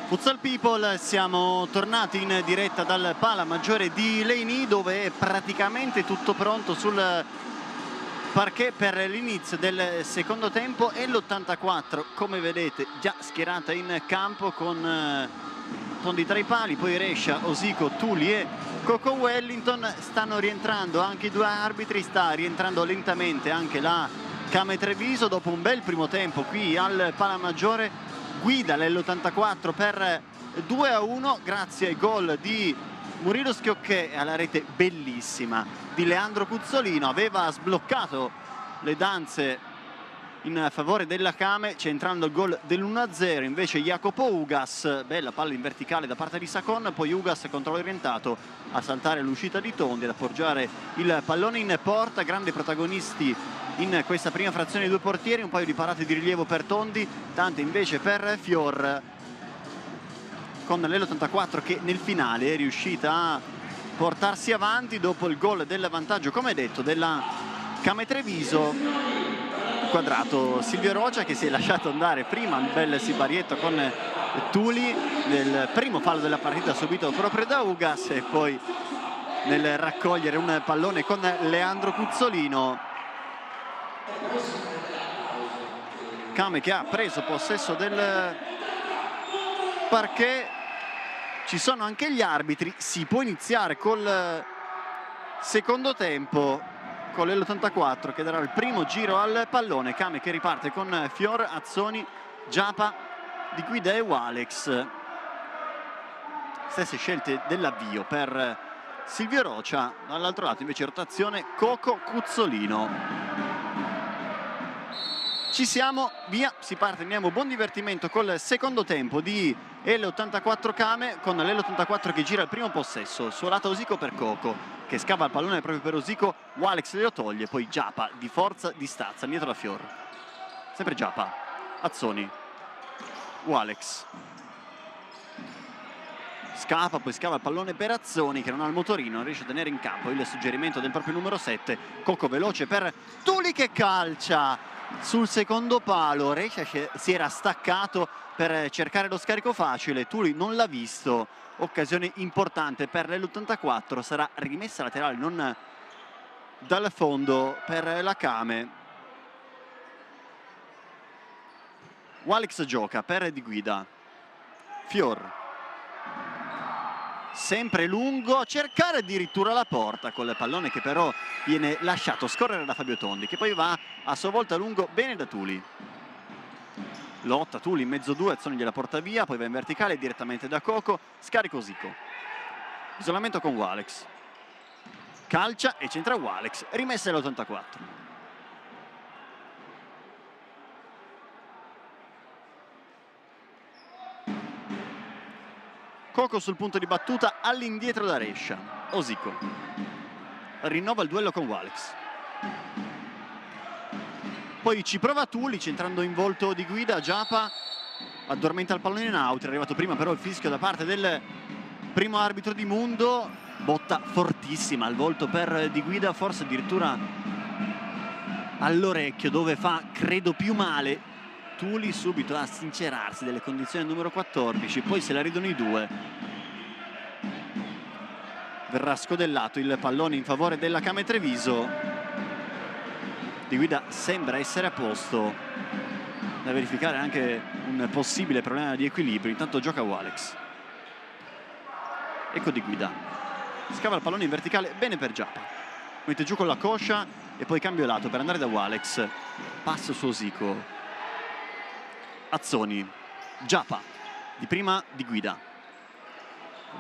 Futsal People, siamo tornati in diretta dal Pala Maggiore di Leni, dove è praticamente tutto pronto sul parquet per l'inizio del secondo tempo, e l'84, come vedete, già schierata in campo con Tondi tra i pali, poi Rescia, Osico, Tuli e Coco Wellington. Stanno rientrando anche i due arbitri, sta rientrando lentamente anche la Came Treviso dopo un bel primo tempo qui al Pala Maggiore. Guida l'84 per 2-1 grazie ai gol di Murilo Schiocchè e alla rete bellissima di Leandro Cuzzolino. Aveva sbloccato le danze in favore della Came, centrando il gol dell'1-0 invece Jacopo Ugas. Bella palla in verticale da parte di Sacon, poi Ugas controllo orientato a saltare l'uscita di Tondi, ad appoggiare il pallone in porta. Grandi protagonisti in questa prima frazione i due portieri, un paio di parate di rilievo per Tondi, tante invece per Fior, con l'84 che nel finale è riuscita a portarsi avanti dopo il gol del vantaggio, come detto, della Came Treviso. Quadrato Silvio Rocia che si è lasciato andare prima, un bel sibarietto con Tuli nel primo fallo della partita subito proprio da Ugas, e poi nel raccogliere un pallone con Leandro Cuzzolino. Came che ha preso possesso del parquet, ci sono anche gli arbitri, si può iniziare col secondo tempo con l'84 che darà il primo giro al pallone. Came che riparte con Fior, Azzoni, Giapa, Di Guida e Walex. Stesse scelte dell'avvio per Silvio Rocia. Dall'altro lato invece rotazione Coco Cuzzolino. Ci siamo, via, si parte, andiamo, buon divertimento col secondo tempo di L84 Came, con l'84 che gira il primo possesso, suo lato Osico per Coco, che scava il pallone proprio per Osico, Walex lo toglie, poi Giapa di forza, di stazza, indietro da Fior. Sempre Giapa, Azzoni, Walex. Scapa, poi scava il pallone per Azzoni che non ha il motorino, non riesce a tenere in campo il suggerimento del proprio numero 7. Coco veloce per Tuli che calcia sul secondo palo. Rescia si era staccato per cercare lo scarico facile, Tuli non l'ha visto. Occasione importante per l'84, sarà rimessa laterale non dal fondo per la Came. Walex gioca per Di Guida, Fior sempre lungo, a cercare addirittura la porta col pallone che però viene lasciato scorrere da Fabio Tondi, che poi va a sua volta lungo bene da Tuli. Lotta Tuli in mezzo due, Azzoni gliela porta via, poi va in verticale direttamente da Coco, scarico Osico. Isolamento con Walex. Calcia e centra Walex, rimessa l'84. Coco sul punto di battuta, all'indietro da Rescia. Osico rinnova il duello con Walex. Poi ci prova Tuli, centrando in volto Di Guida. Giapa addormenta il pallone in out. È arrivato prima però il fischio da parte del primo arbitro di Mundo. Botta fortissima al volto per Di Guida, forse addirittura all'orecchio, dove fa credo più male. Tuli subito a sincerarsi delle condizioni del numero 14, poi se la ridono i due. Verrà scodellato il pallone in favore della Came Treviso. Di Guida sembra essere a posto, da verificare anche un possibile problema di equilibrio. Intanto gioca Walex. Ecco Di Guida, scava il pallone in verticale, bene per Giapa, mette giù con la coscia e poi cambio lato per andare da Walex. Passo su Osico. Azzoni, Giapa, di prima Di Guida,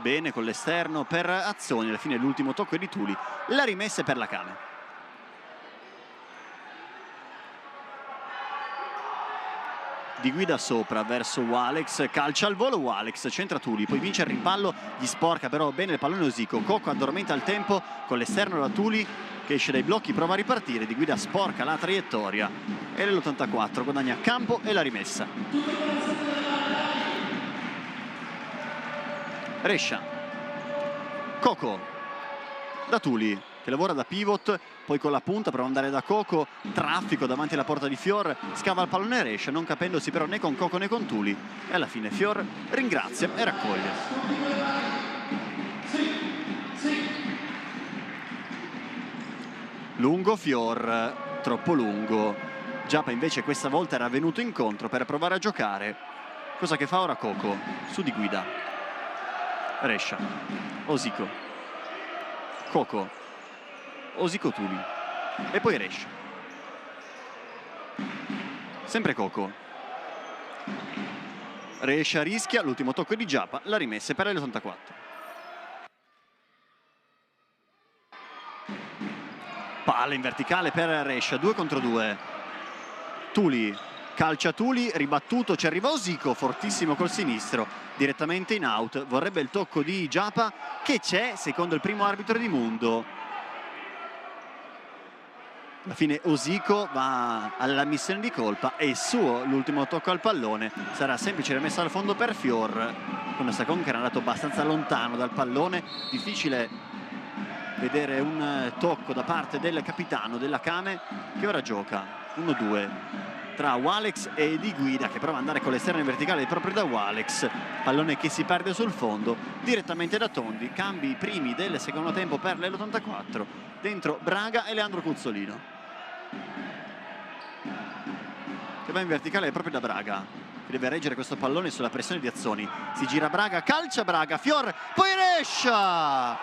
bene con l'esterno per Azzoni. Alla fine l'ultimo tocco è di Tuli, la rimessa è per la Came. Di Guida sopra verso Walex, calcia al volo Walex, centra Tuli, poi vince il rimpallo, gli sporca però bene il pallone Osico. Coco addormenta il tempo con l'esterno da Tuli che esce dai blocchi, prova a ripartire. Di Guida sporca la traiettoria e l'84 guadagna campo e la rimessa. Rescia, Coco da Tuli, che lavora da pivot, poi con la punta prova ad andare da Coco, traffico davanti alla porta di Fior, scava il pallone Rescia, non capendosi però né con Coco né con Tuli, e alla fine Fior ringrazia e raccoglie. Lungo Fior, troppo lungo. Giappa invece questa volta era venuto incontro per provare a giocare. Cosa che fa ora Coco? Su di guida. Rescia. Osico. Coco. Osico Tuli. E poi Rescia. Sempre Coco. Rescia rischia, l'ultimo tocco di Giappa, la rimessa per l'84. Palla in verticale per Rescia, 2 contro 2. Tuli, calcia Tuli, ribattuto, ci arriva Osico, fortissimo col sinistro, direttamente in out. Vorrebbe il tocco di Giappa, che c'è secondo il primo arbitro di Mundo. Alla fine Osico va alla missione di colpa e suo l'ultimo tocco al pallone. Sarà semplice rimessa al fondo per Fior, con Sacon che era andato abbastanza lontano dal pallone. Difficile vedere un tocco da parte del capitano della Kame, che ora gioca 1-2 tra Walex e Di Guida, che prova ad andare con l'esterno in verticale proprio da Walex. Pallone che si perde sul fondo direttamente da Tondi. Cambi primi del secondo tempo per l'84. Dentro Braga e Leandro Cuzzolino, che va in verticale proprio da Braga, che deve reggere questo pallone sulla pressione di Azzoni. Si gira Braga, calcia Braga, Fior, poi Rescia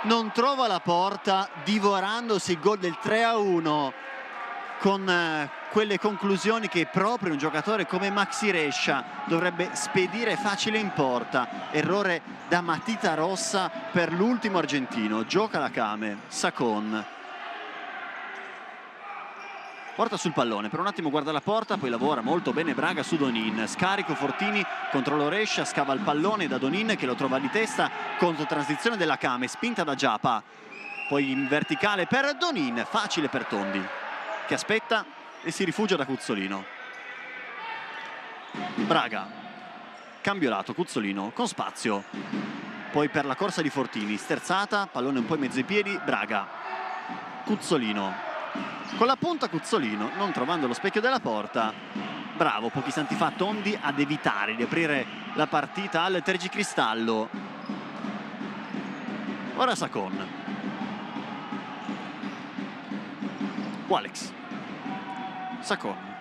non trova la porta, divorandosi il gol del 3-1 con quelle conclusioni che proprio un giocatore come Maxi Rescia dovrebbe spedire facile in porta. Errore da matita rossa per l'ultimo argentino. Gioca la Kame, Sacon porta sul pallone, per un attimo guarda la porta, poi lavora molto bene Braga su Donin. Scarico Fortini, controllo Rescia, scava il pallone da Donin che lo trova di testa, contro transizione della Kame, spinta da Giappa, poi in verticale per Donin, facile per Tondi, che aspetta e si rifugia da Cuzzolino. Braga, cambio lato, Cuzzolino con spazio, poi per la corsa di Fortini, sterzata, pallone un po' in mezzo ai piedi, Braga, Cuzzolino. Con la punta Cuzzolino, non trovando lo specchio della porta, bravo pochi istanti fa Tondi ad evitare di aprire la partita al Tergicristallo. Ora Sacon. Walex. Sacon.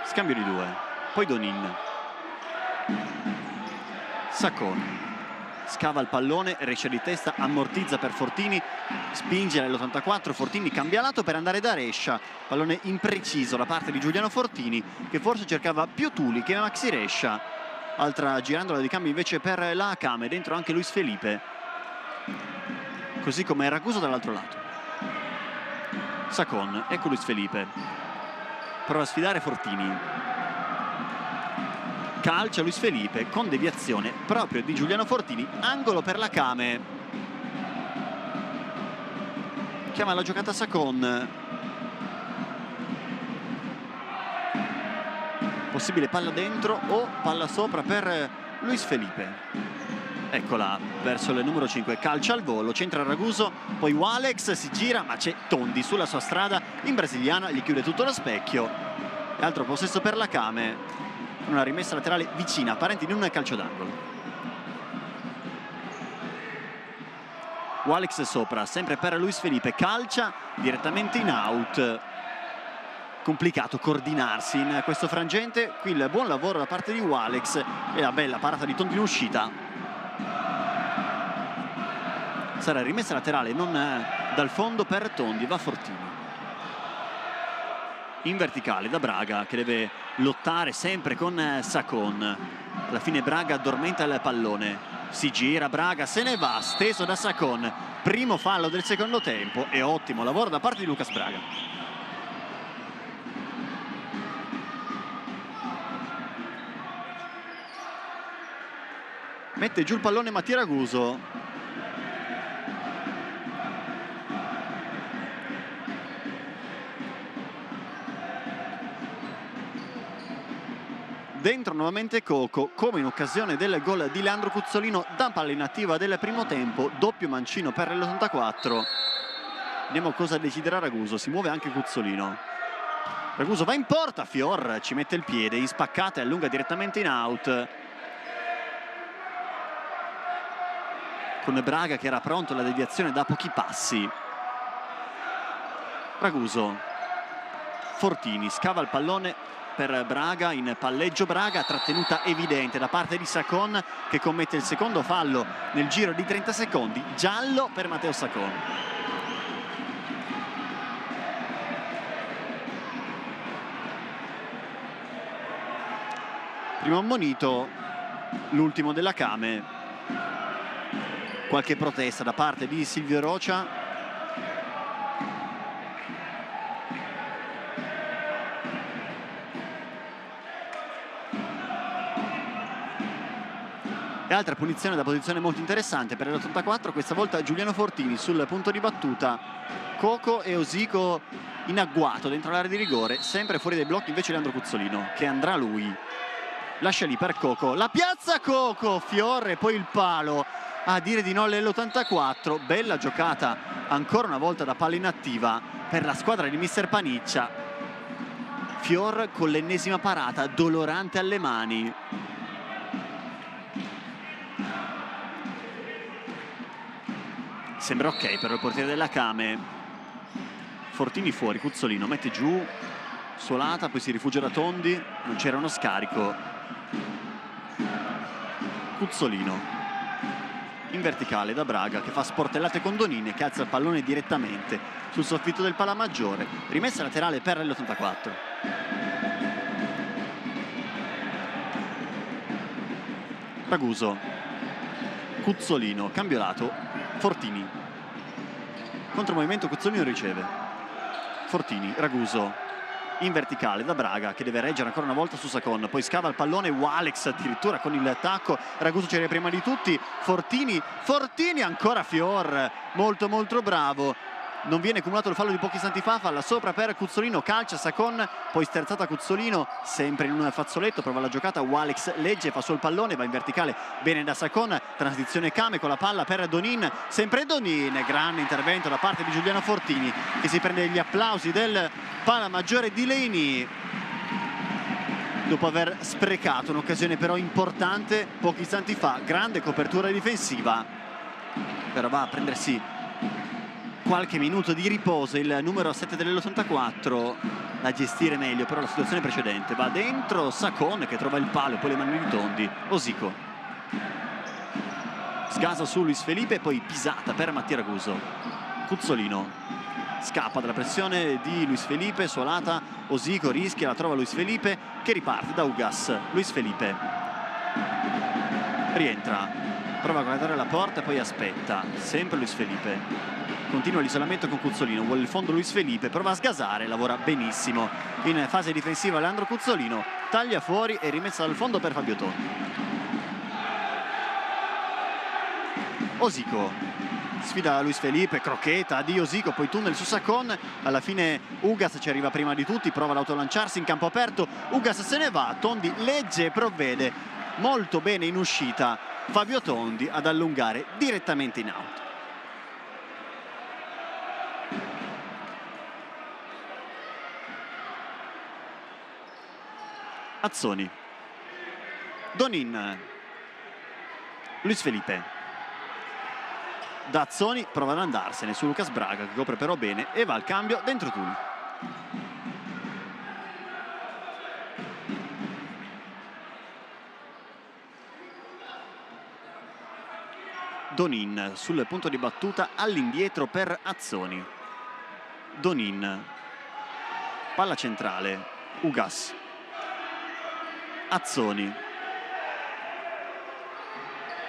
Scambio di 2. Poi Donin. Sacon. Scava il pallone, Rescia di testa, ammortizza per Fortini, spinge nell'84, Fortini cambia lato per andare da Rescia, pallone impreciso da parte di Giuliano Fortini, che forse cercava più Tuli che Maxi Rescia. Altra girandola di cambio invece per la Kame, dentro anche Luis Felipe, così come Raguso dall'altro lato. Sacon, ecco Luis Felipe, prova a sfidare Fortini. Calcia Luis Felipe con deviazione proprio di Giuliano Fortini, angolo per la Kame. Chiama la giocata Sacon. Possibile palla dentro o palla sopra per Luis Felipe. Eccola, verso il numero 5, calcia al volo, centra Raguso, poi Walex si gira ma c'è Tondi sulla sua strada, in brasiliana gli chiude tutto lo specchio. E altro possesso per la Kame. Una rimessa laterale vicina, apparente in un calcio d'angolo. Walex sopra, sempre per Luis Felipe, calcia direttamente in out. Complicato coordinarsi in questo frangente. Qui il buon lavoro da parte di Walex e la bella parata di Tondi in uscita. Sarà rimessa laterale non dal fondo per Tondi, va Fortini. In verticale da Braga, che deve lottare sempre con Sacon. Alla fine Braga addormenta il pallone, si gira Braga, se ne va, steso da Sacon. Primo fallo del secondo tempo e ottimo lavoro da parte di Lucas Braga. Mette giù il pallone Mattia Raguso. dentro nuovamente Coco, come in occasione del gol di Leandro Cuzzolino da palla inattiva del primo tempo, doppio mancino per l'84. Vediamo cosa deciderà Raguso, si muove anche Cuzzolino. Raguso va in porta, Fior ci mette il piede, in spaccata e allunga direttamente in out. Con Braga che era pronto alla deviazione da pochi passi. Raguso, Fortini scava il pallone per Braga, in palleggio Braga, trattenuta evidente da parte di Sacon che commette il secondo fallo nel giro di 30 secondi, giallo per Matteo Sacon. Primo ammonito, l'ultimo della Came. Qualche protesta da parte di Silvio Rocia. E altra punizione da posizione molto interessante per l'84, questa volta Giuliano Fortini sul punto di battuta. Coco e Osico in agguato dentro l'area di rigore, sempre fuori dai blocchi invece Leandro Cuzzolino, che andrà lui. Lascia lì per Coco, la piazza Coco, Fior e poi il palo. A dire di no l'84, bella giocata ancora una volta da palla inattiva per la squadra di mister Paniccia. Fior con l'ennesima parata dolorante alle mani. Sembra ok per il portiere della Came. Fortini fuori, Cuzzolino mette giù, Suolata, poi si rifugia da Tondi, non c'era uno scarico. Cuzzolino in verticale da Braga che fa sportellate con Donini e che alza il pallone direttamente sul soffitto del Palamaggiore. Rimessa laterale per l'84. Raguso, Cuzzolino, cambio lato, Fortini. Contromovimento, Cuzzolino riceve. Fortini, Raguso in verticale da Braga che deve reggere ancora una volta su Sacon, poi scava il pallone Walex addirittura con il tacco. Raguso c'era prima di tutti, Fortini ancora Fior, molto bravo. Non viene cumulato il fallo di pochi istanti fa, falla sopra per Cuzzolino, calcia Sacon, poi sterzata Cuzzolino, sempre in un fazzoletto, prova la giocata, Walex legge, fa sul pallone, va in verticale, bene da Sacon, transizione Came con la palla per Donin, sempre Donin, grande intervento da parte di Giuliano Fortini che si prende gli applausi del Palamaggiore di Leni dopo aver sprecato un'occasione però importante pochi istanti fa. Grande copertura difensiva, però va a prendersi qualche minuto di riposo il numero 7 dell'84 da gestire meglio però la situazione precedente. Va dentro Sacon che trova il palo e poi le mani di Tondi. Osico sgasa su Luis Felipe e poi pisata per Mattia Raguso. Cuzzolino scappa dalla pressione di Luis Felipe, Suolata, Osico rischia, la trova Luis Felipe che riparte da Ugas. Luis Felipe rientra, prova a guardare la porta e poi aspetta, sempre Luis Felipe. Continua l'isolamento con Cuzzolino, vuole il fondo Luis Felipe, prova a sgasare, lavora benissimo in fase difensiva Leandro Cuzzolino, taglia fuori e rimessa dal fondo per Fabio Tondi. Osico sfida Luis Felipe, crocchetta di Osico, poi tunnel su Sacon, alla fine Ugas ci arriva prima di tutti, prova ad autolanciarsi in campo aperto, Ugas se ne va, Tondi legge e provvede molto bene in uscita Fabio Tondi ad allungare direttamente in out. Azzoni, Donin, Luis Felipe. Da Azzoni prova ad andarsene su Lucas Braga che copre però bene e va al cambio dentro Tuli. Donin sul punto di battuta all'indietro per Azzoni. Donin, palla centrale, Ugas. Azzoni,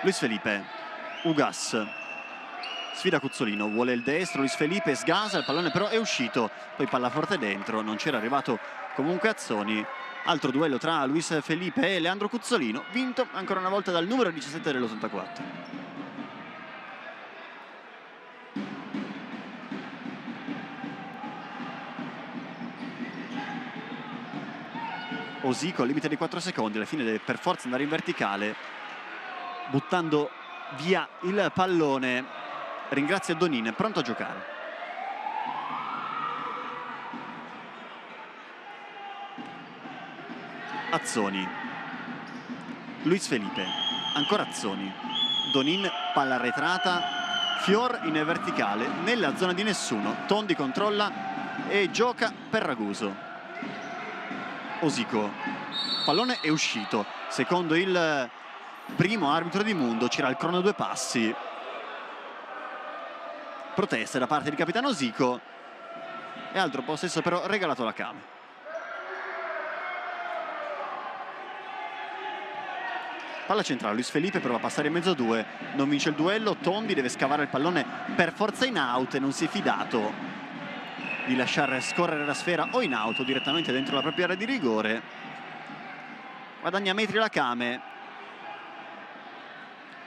Luis Felipe, Ugas sfida Cuzzolino, vuole il destro, Luis Felipe sgasa, il pallone però è uscito, poi palla forte dentro, non c'era arrivato comunque Azzoni. Altro duello tra Luis Felipe e Leandro Cuzzolino, vinto ancora una volta dal numero 17 dell'84. Osico al limite dei 4 secondi, alla fine deve per forza andare in verticale, buttando via il pallone. Ringrazia Donin, pronto a giocare. Azzoni, Luis Felipe, ancora Azzoni, Donin, palla arretrata, Fior in verticale nella zona di nessuno, Tondi controlla e gioca per Raguso. Osico, pallone è uscito, secondo il primo arbitro di mondo c'era il crono 2 passi. Proteste da parte di capitano Osico e altro possesso però regalato alla Kame. Palla centrale, Luis Felipe prova a passare in mezzo a due, non vince il duello, Tondi deve scavare il pallone per forza in out e non si è fidato di lasciare scorrere la sfera o in out o direttamente dentro la propria area di rigore. Guadagna metri la Kame,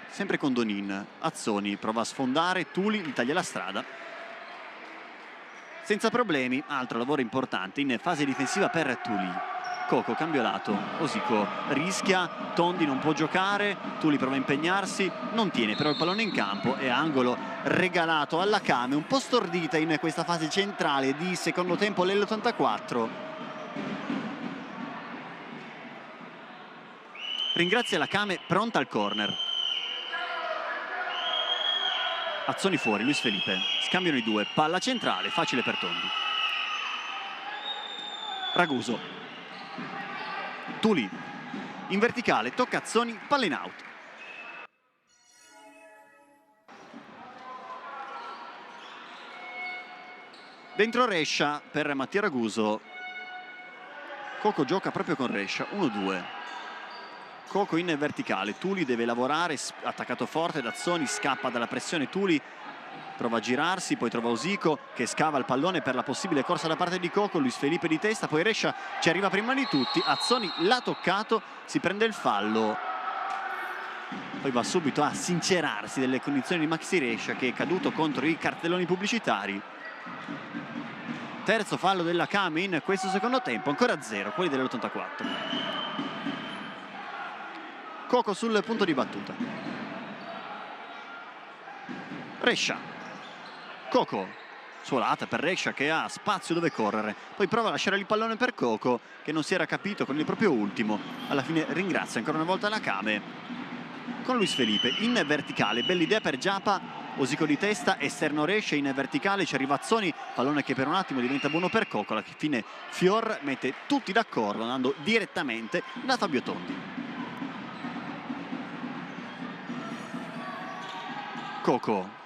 sempre con Donin. Azzoni prova a sfondare, Tuli gli taglia la strada. Senza problemi, altro lavoro importante in fase difensiva per Tuli. Coco, cambio lato, Osico rischia, Tondi non può giocare, Tuli prova a impegnarsi, non tiene però il pallone in campo e angolo regalato alla Kame, un po' stordita in questa fase centrale di secondo tempo l'84. Ringrazia la Kame, pronta al corner. Azzoni fuori, Luis Felipe, scambiano i due, palla centrale, facile per Tondi. Raguso, Tuli in verticale, tocca Azzoni, palla in out. Dentro Rescia per Mattia Raguso. Coco gioca proprio con Rescia, 1-2. Coco in verticale, Tuli deve lavorare, attaccato forte da Azzoni, scappa dalla pressione Tuli, prova a girarsi, poi trova Osico che scava il pallone per la possibile corsa da parte di Coco, Luis Felipe di testa, poi Rescia ci arriva prima di tutti, Azzoni l'ha toccato, si prende il fallo, poi va subito a sincerarsi delle condizioni di Maxi Rescia che è caduto contro i cartelloni pubblicitari. Terzo fallo della Kame in questo secondo tempo, ancora 0, quelli dell'84. Coco sul punto di battuta. Rescia. Coco, suolata per Rescia che ha spazio dove correre, poi prova a lasciare il pallone per Coco che non si era capito con il proprio ultimo, alla fine ringrazia ancora una volta la Kame. Con Luis Felipe in verticale, bella idea per Giapa, Osico di testa, esterno Rescia in verticale, ci arriva Azzoni, pallone che per un attimo diventa buono per Coco, alla fine Fior mette tutti d'accordo andando direttamente da Fabio Tondi. Coco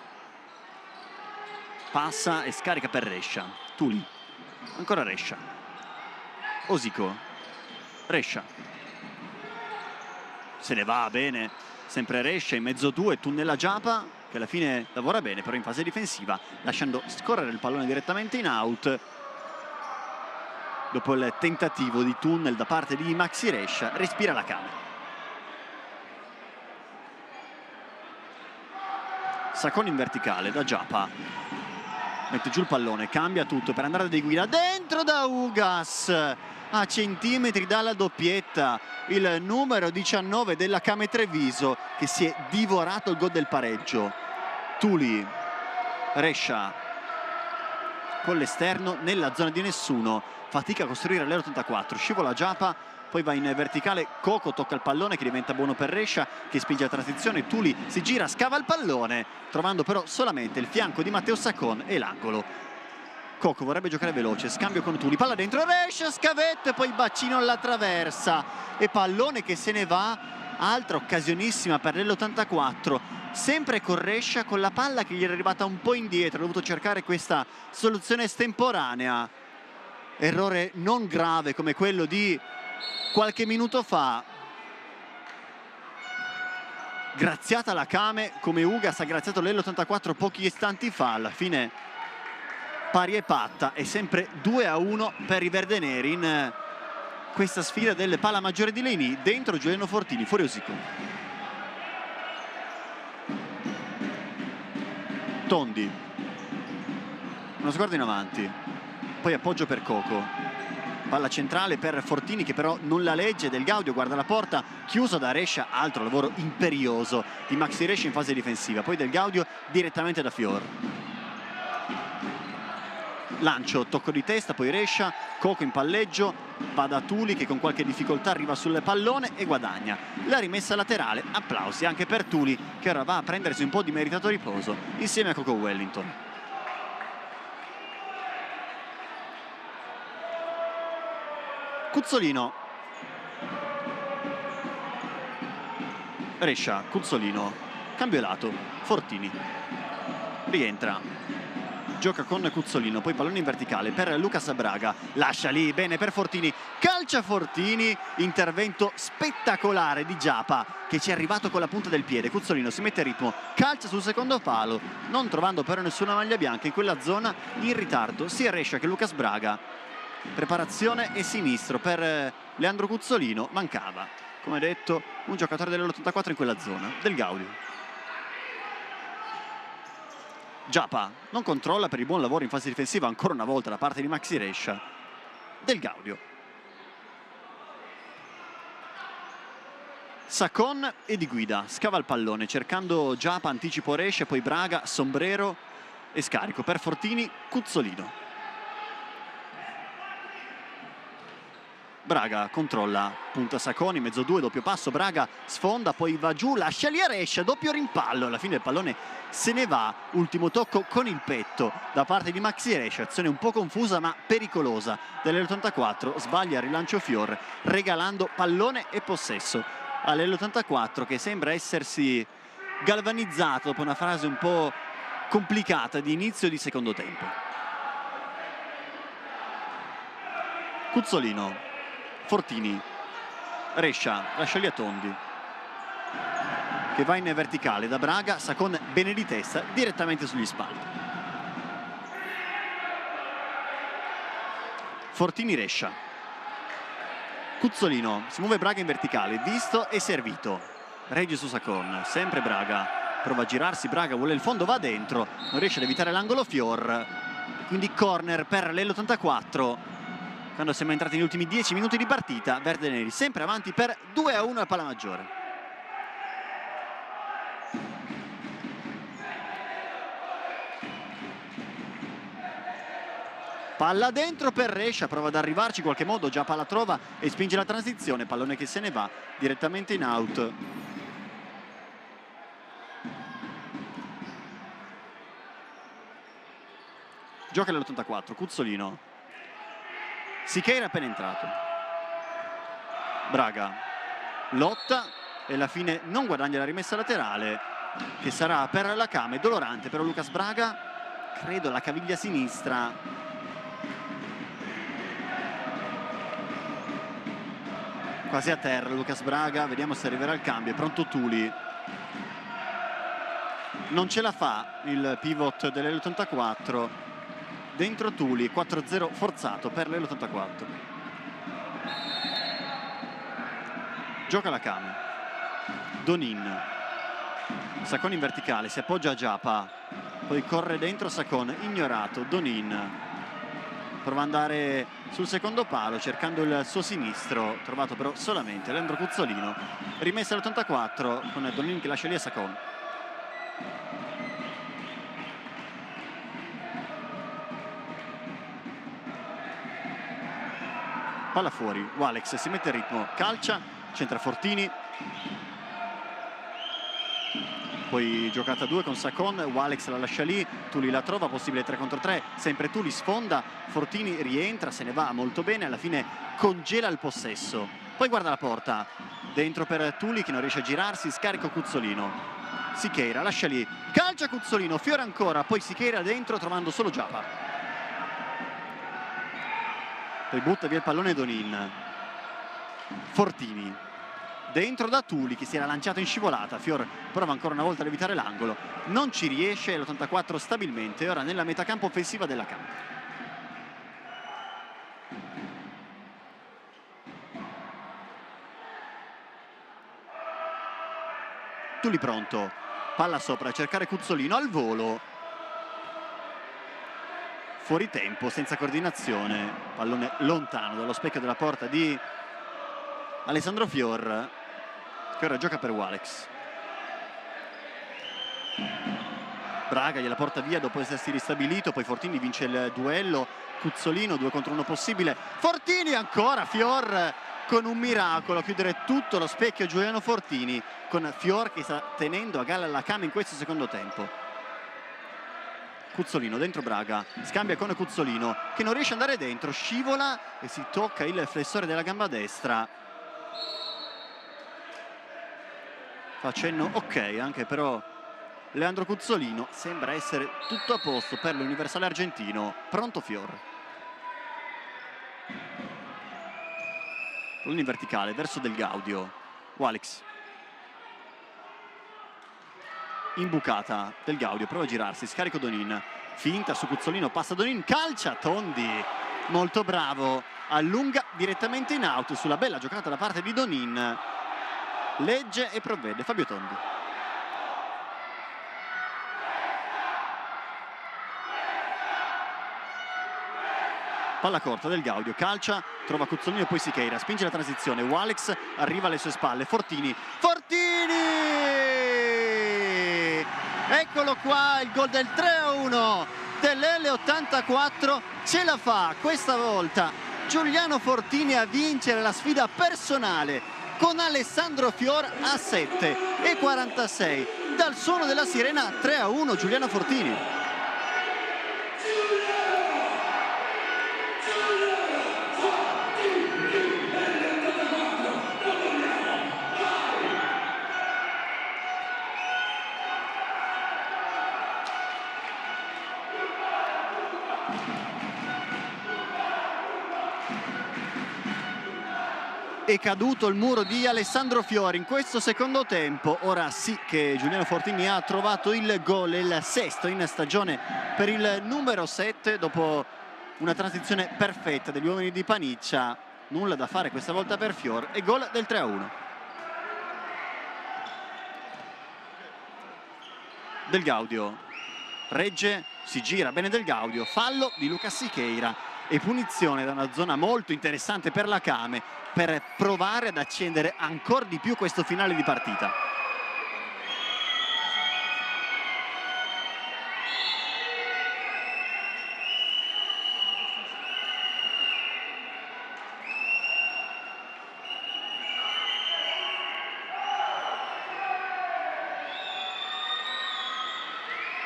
passa e scarica per Rescia, Tuli, ancora Rescia, Osico, Rescia, se ne va bene, sempre Rescia in mezzo a due, tunnella Giapa che alla fine lavora bene però in fase difensiva, lasciando scorrere il pallone direttamente in out. Dopo il tentativo di tunnel da parte di Maxi Rescia, respira la Kame. Saccone in verticale da Giapa, mette giù il pallone, cambia tutto per andare di guida, dentro da Ugas, a centimetri dalla doppietta, il numero 19 della Kame Treviso che si è divorato il gol del pareggio. Tuli, Rescia con l'esterno nella zona di nessuno, fatica a costruire l'84, scivola Giapa, poi va in verticale, Coco tocca il pallone che diventa buono per Rescia che spinge a transizione, Tuli si gira, scava il pallone, trovando però solamente il fianco di Matteo Saccon e l'angolo. Coco vorrebbe giocare veloce, scambio con Tuli, palla dentro Rescia, scavetto e poi bacino alla traversa e pallone che se ne va, altra occasionissima per l'84, sempre con Rescia con la palla che gli era arrivata un po' indietro, ha dovuto cercare questa soluzione estemporanea. Errore non grave come quello di qualche minuto fa. Graziata la Kame come Ugas ha graziato l'84 pochi istanti fa, alla fine pari e patta, è sempre 2-1 per i verdeneri in questa sfida del Pala Maggiore di Leni. Dentro Giuliano Fortini, fuori Osico. Tondi, uno sguardo in avanti, poi appoggio per Coco, Palla centrale per Fortini che però non la legge, Del Gaudio guarda la porta, chiuso da Rescia, altro lavoro imperioso di Maxi Rescia in fase difensiva, poi Del Gaudio direttamente da Fior. Lancio, tocco di testa, poi Rescia, Coco in palleggio, va da Tuli che con qualche difficoltà arriva sul pallone e guadagna. La rimessa laterale, applausi anche per Tuli che ora va a prendersi un po' di meritato riposo insieme a Coco Wellington. Cuzzolino, Rescia, Cuzzolino, cambio lato, Fortini, rientra, gioca con Cuzzolino, poi pallone in verticale per Lucas Braga, lascia lì, bene per Fortini, calcia Fortini, intervento spettacolare di Giapa che ci è arrivato con la punta del piede. Cuzzolino si mette in ritmo, calcia sul secondo palo, non trovando però nessuna maglia bianca in quella zona, in ritardo sia Rescia che Lucas Braga. Preparazione e sinistro per Leandro Cuzzolino, mancava, come detto, un giocatore dell'84 in quella zona, Del Gaudio. Giapa non controlla per il buon lavoro in fase difensiva ancora una volta da parte di Maxi Rescia. Del Gaudio. Sacon e Di Guida, scava il pallone cercando Giapa, anticipo Rescia, poi Braga, sombrero e scarico per Fortini, Cuzzolino. Braga controlla, punta Saconi, mezzo due, doppio passo, Braga sfonda, poi va giù, lascia lì a Rescia, doppio rimpallo, alla fine il pallone se ne va, ultimo tocco con il petto da parte di Maxi Rescia, azione un po' confusa ma pericolosa dell'L84, sbaglia il rilancio Fior, regalando pallone e possesso all'L84 che sembra essersi galvanizzato dopo una fase un po' complicata di inizio di secondo tempo. Cuzzolino, Fortini, Rescia, lascia lì a Tondi che va in verticale da Braga, Sacon bene di testa direttamente sugli spalti. Fortini, Rescia, Cuzzolino, si muove Braga in verticale, visto e servito, regge su Sacon, sempre Braga, prova a girarsi, Braga vuole il fondo, va dentro, non riesce ad evitare l'angolo Fior, quindi corner per l'L84. Quando siamo entrati negli ultimi 10 minuti di partita, Verde Neri sempre avanti per 2-1 al Palamaggiore. Palla dentro per Rescia, prova ad arrivarci in qualche modo, già palla trova e spinge la transizione, pallone che se ne va direttamente in out. Gioca l'84, Cuzzolino. Siqueira appena entrato. Braga lotta e alla fine non guadagna la rimessa laterale che sarà per la Came, dolorante però Lucas Braga, credo la caviglia sinistra. Quasi a terra Lucas Braga, vediamo se arriverà il cambio, è pronto Tuli. Non ce la fa il pivot dell'L84. Dentro Tuli, 4-0 forzato per l'L84. Gioca la Came. Donin. Sacon in verticale, si appoggia a Giapa. Poi corre dentro Sacon, ignorato. Donin. Prova ad andare sul secondo palo, cercando il suo sinistro. Trovato però solamente Leandro Cuzzolino. Rimessa all'84 con Donin che lascia lì a Sacon. Palla fuori, Walex si mette in ritmo, calcia, centra Fortini, poi giocata a due con Sacon, Walex la lascia lì, Tuli la trova, possibile 3 contro 3, sempre Tuli sfonda, Fortini rientra, se ne va molto bene, alla fine congela il possesso, poi guarda la porta, dentro per Tuli che non riesce a girarsi, scarico Cuzzolino, Siqueira lascia lì, calcia Cuzzolino, fiore ancora, poi Siqueira dentro trovando solo Giapa. Poi butta via il pallone Donin. Fortini dentro da Tuli che si era lanciato in scivolata. Fior prova ancora una volta ad evitare l'angolo, non ci riesce, l'84 stabilmente ora nella metacampo offensiva della Came. Tuli pronto, palla sopra a cercare Cuzzolino al volo. fuori tempo, senza coordinazione, pallone lontano dallo specchio della porta di Alessandro Fior, che ora gioca per Walex. Braga gliela porta via dopo essersi ristabilito, poi Fortini vince il duello, Cuzzolino 2 contro 1 possibile, Fortini ancora, Fior con un miracolo a chiudere tutto lo specchio Giuliano Fortini, con Fior che sta tenendo a galla la Kame in questo secondo tempo. Cuzzolino dentro Braga, scambia con Cuzzolino che non riesce ad andare dentro, scivola e si tocca il flessore della gamba destra. Fa cenno ok, anche però Leandro Cuzzolino, sembra essere tutto a posto per l'Universale argentino. Pronto Fior. Pallone in verticale verso Del Gaudio. Walex. Imbucata Del Gaudio, prova a girarsi, scarico Donin. Finta su Cuzzolino, passa Donin, calcia Tondi. Molto bravo, allunga direttamente in out sulla bella giocata da parte di Donin. Legge e provvede Fabio Tondi. Palla corta Del Gaudio, calcia, trova Cuzzolino e poi Siqueira, spinge la transizione, Walex arriva alle sue spalle, Fortini, eccolo qua il gol del 3-1 dell'L84, ce la fa questa volta Giuliano Fortini a vincere la sfida personale con Alessandro Fior a 7:46 dal suono della sirena. 3-1 Giuliano Fortini. È caduto il muro di Alessandro Fiori in questo secondo tempo. Ora sì che Giuliano Fortini ha trovato il gol, il sesto in stagione per il numero 7 dopo una transizione perfetta degli uomini di Paniccia. Nulla da fare questa volta per Fior e gol del 3-1. Del Gaudio regge, si gira bene Del Gaudio, fallo di Lucas Siqueira e punizione da una zona molto interessante per la Kame per provare ad accendere ancora di più questo finale di partita.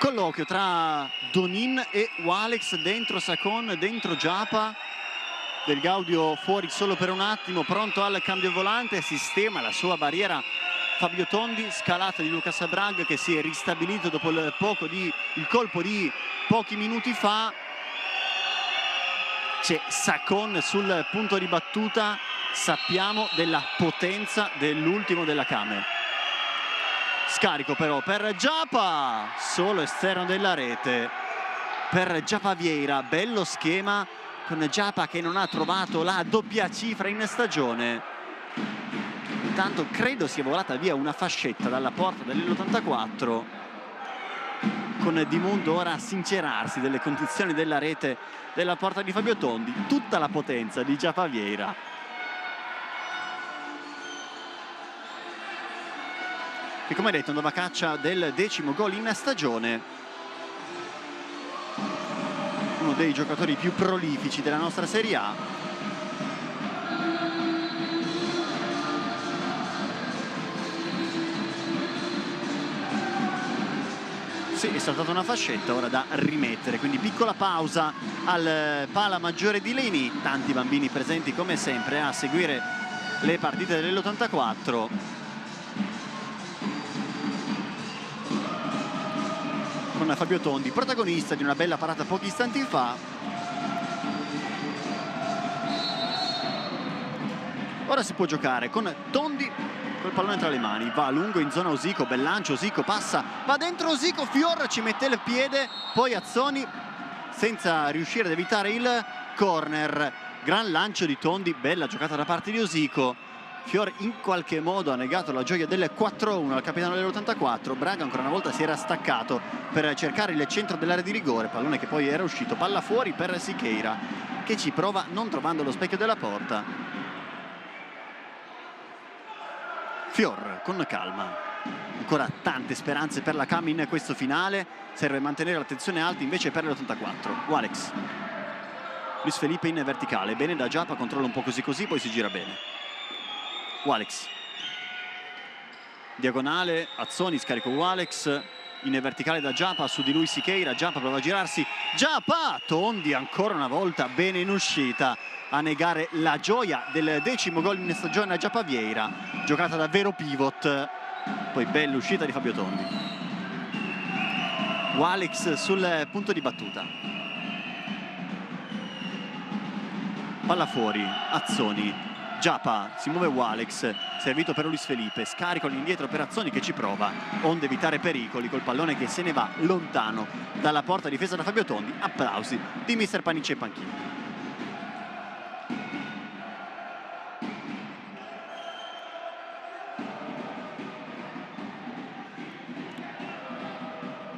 Colloquio tra Donin e Walex, dentro Sacon, dentro Giapa. Del Gaudio fuori solo per un attimo, pronto al cambio volante, sistema la sua barriera Fabio Tondi, scalata di Lucas Brag che si è ristabilito dopo il colpo di pochi minuti fa. C'è Sacon sul punto di battuta, sappiamo della potenza dell'ultimo della Kame. Scarico però per Giapa, solo esterno della rete per Giapa Vieira, bello schema con Giapa che non ha trovato la doppia cifra in stagione. Intanto credo sia volata via una fascetta dalla porta dell'L84 con Di Mundo ora a sincerarsi delle condizioni della rete della porta di Fabio Tondi. Tutta la potenza di Giapa Vieira. Che come detto andava a caccia del 10° gol in stagione. Uno dei giocatori più prolifici della nostra Serie A. Sì, è saltata una fascetta ora da rimettere, quindi piccola pausa al Pala Maggiore di Leni. Tanti bambini presenti come sempre a seguire le partite dell'L84. Con Fabio Tondi, protagonista di una bella parata pochi istanti fa. Ora si può giocare con Tondi col pallone tra le mani, va a lungo in zona Osico, bel lancio, Osico passa, va dentro Osico, Fior ci mette il piede, poi Azzoni senza riuscire ad evitare il corner. Gran lancio di Tondi, bella giocata da parte di Osico. Fior in qualche modo ha negato la gioia del 4-1 al capitano dell'84. Braga ancora una volta si era staccato per cercare il centro dell'area di rigore, pallone che poi era uscito, palla fuori per Siqueira che ci prova non trovando lo specchio della porta. Fior con calma, ancora tante speranze per la Cam in questo finale, serve mantenere l'attenzione alta invece per l'84. Walex, Luis Felipe in verticale, bene da Giappa, controlla un po' così così, poi si gira bene. Walex, diagonale, Azzoni, scarico Walex, in verticale da Giappa, su di lui Siqueira, Giappa prova a girarsi, Giappa, Tondi ancora una volta bene in uscita a negare la gioia del 10° gol in stagione a Giappa Vieira, giocata davvero pivot, poi bella uscita di Fabio Tondi. Walex sul punto di battuta, palla fuori, Azzoni, Giappa, si muove Walex, servito per Luis Felipe, scarico all'indietro per Azzoni che ci prova, onde evitare pericoli col pallone che se ne va lontano dalla porta difesa da Fabio Tondi. Applausi di mister Panicci e panchina.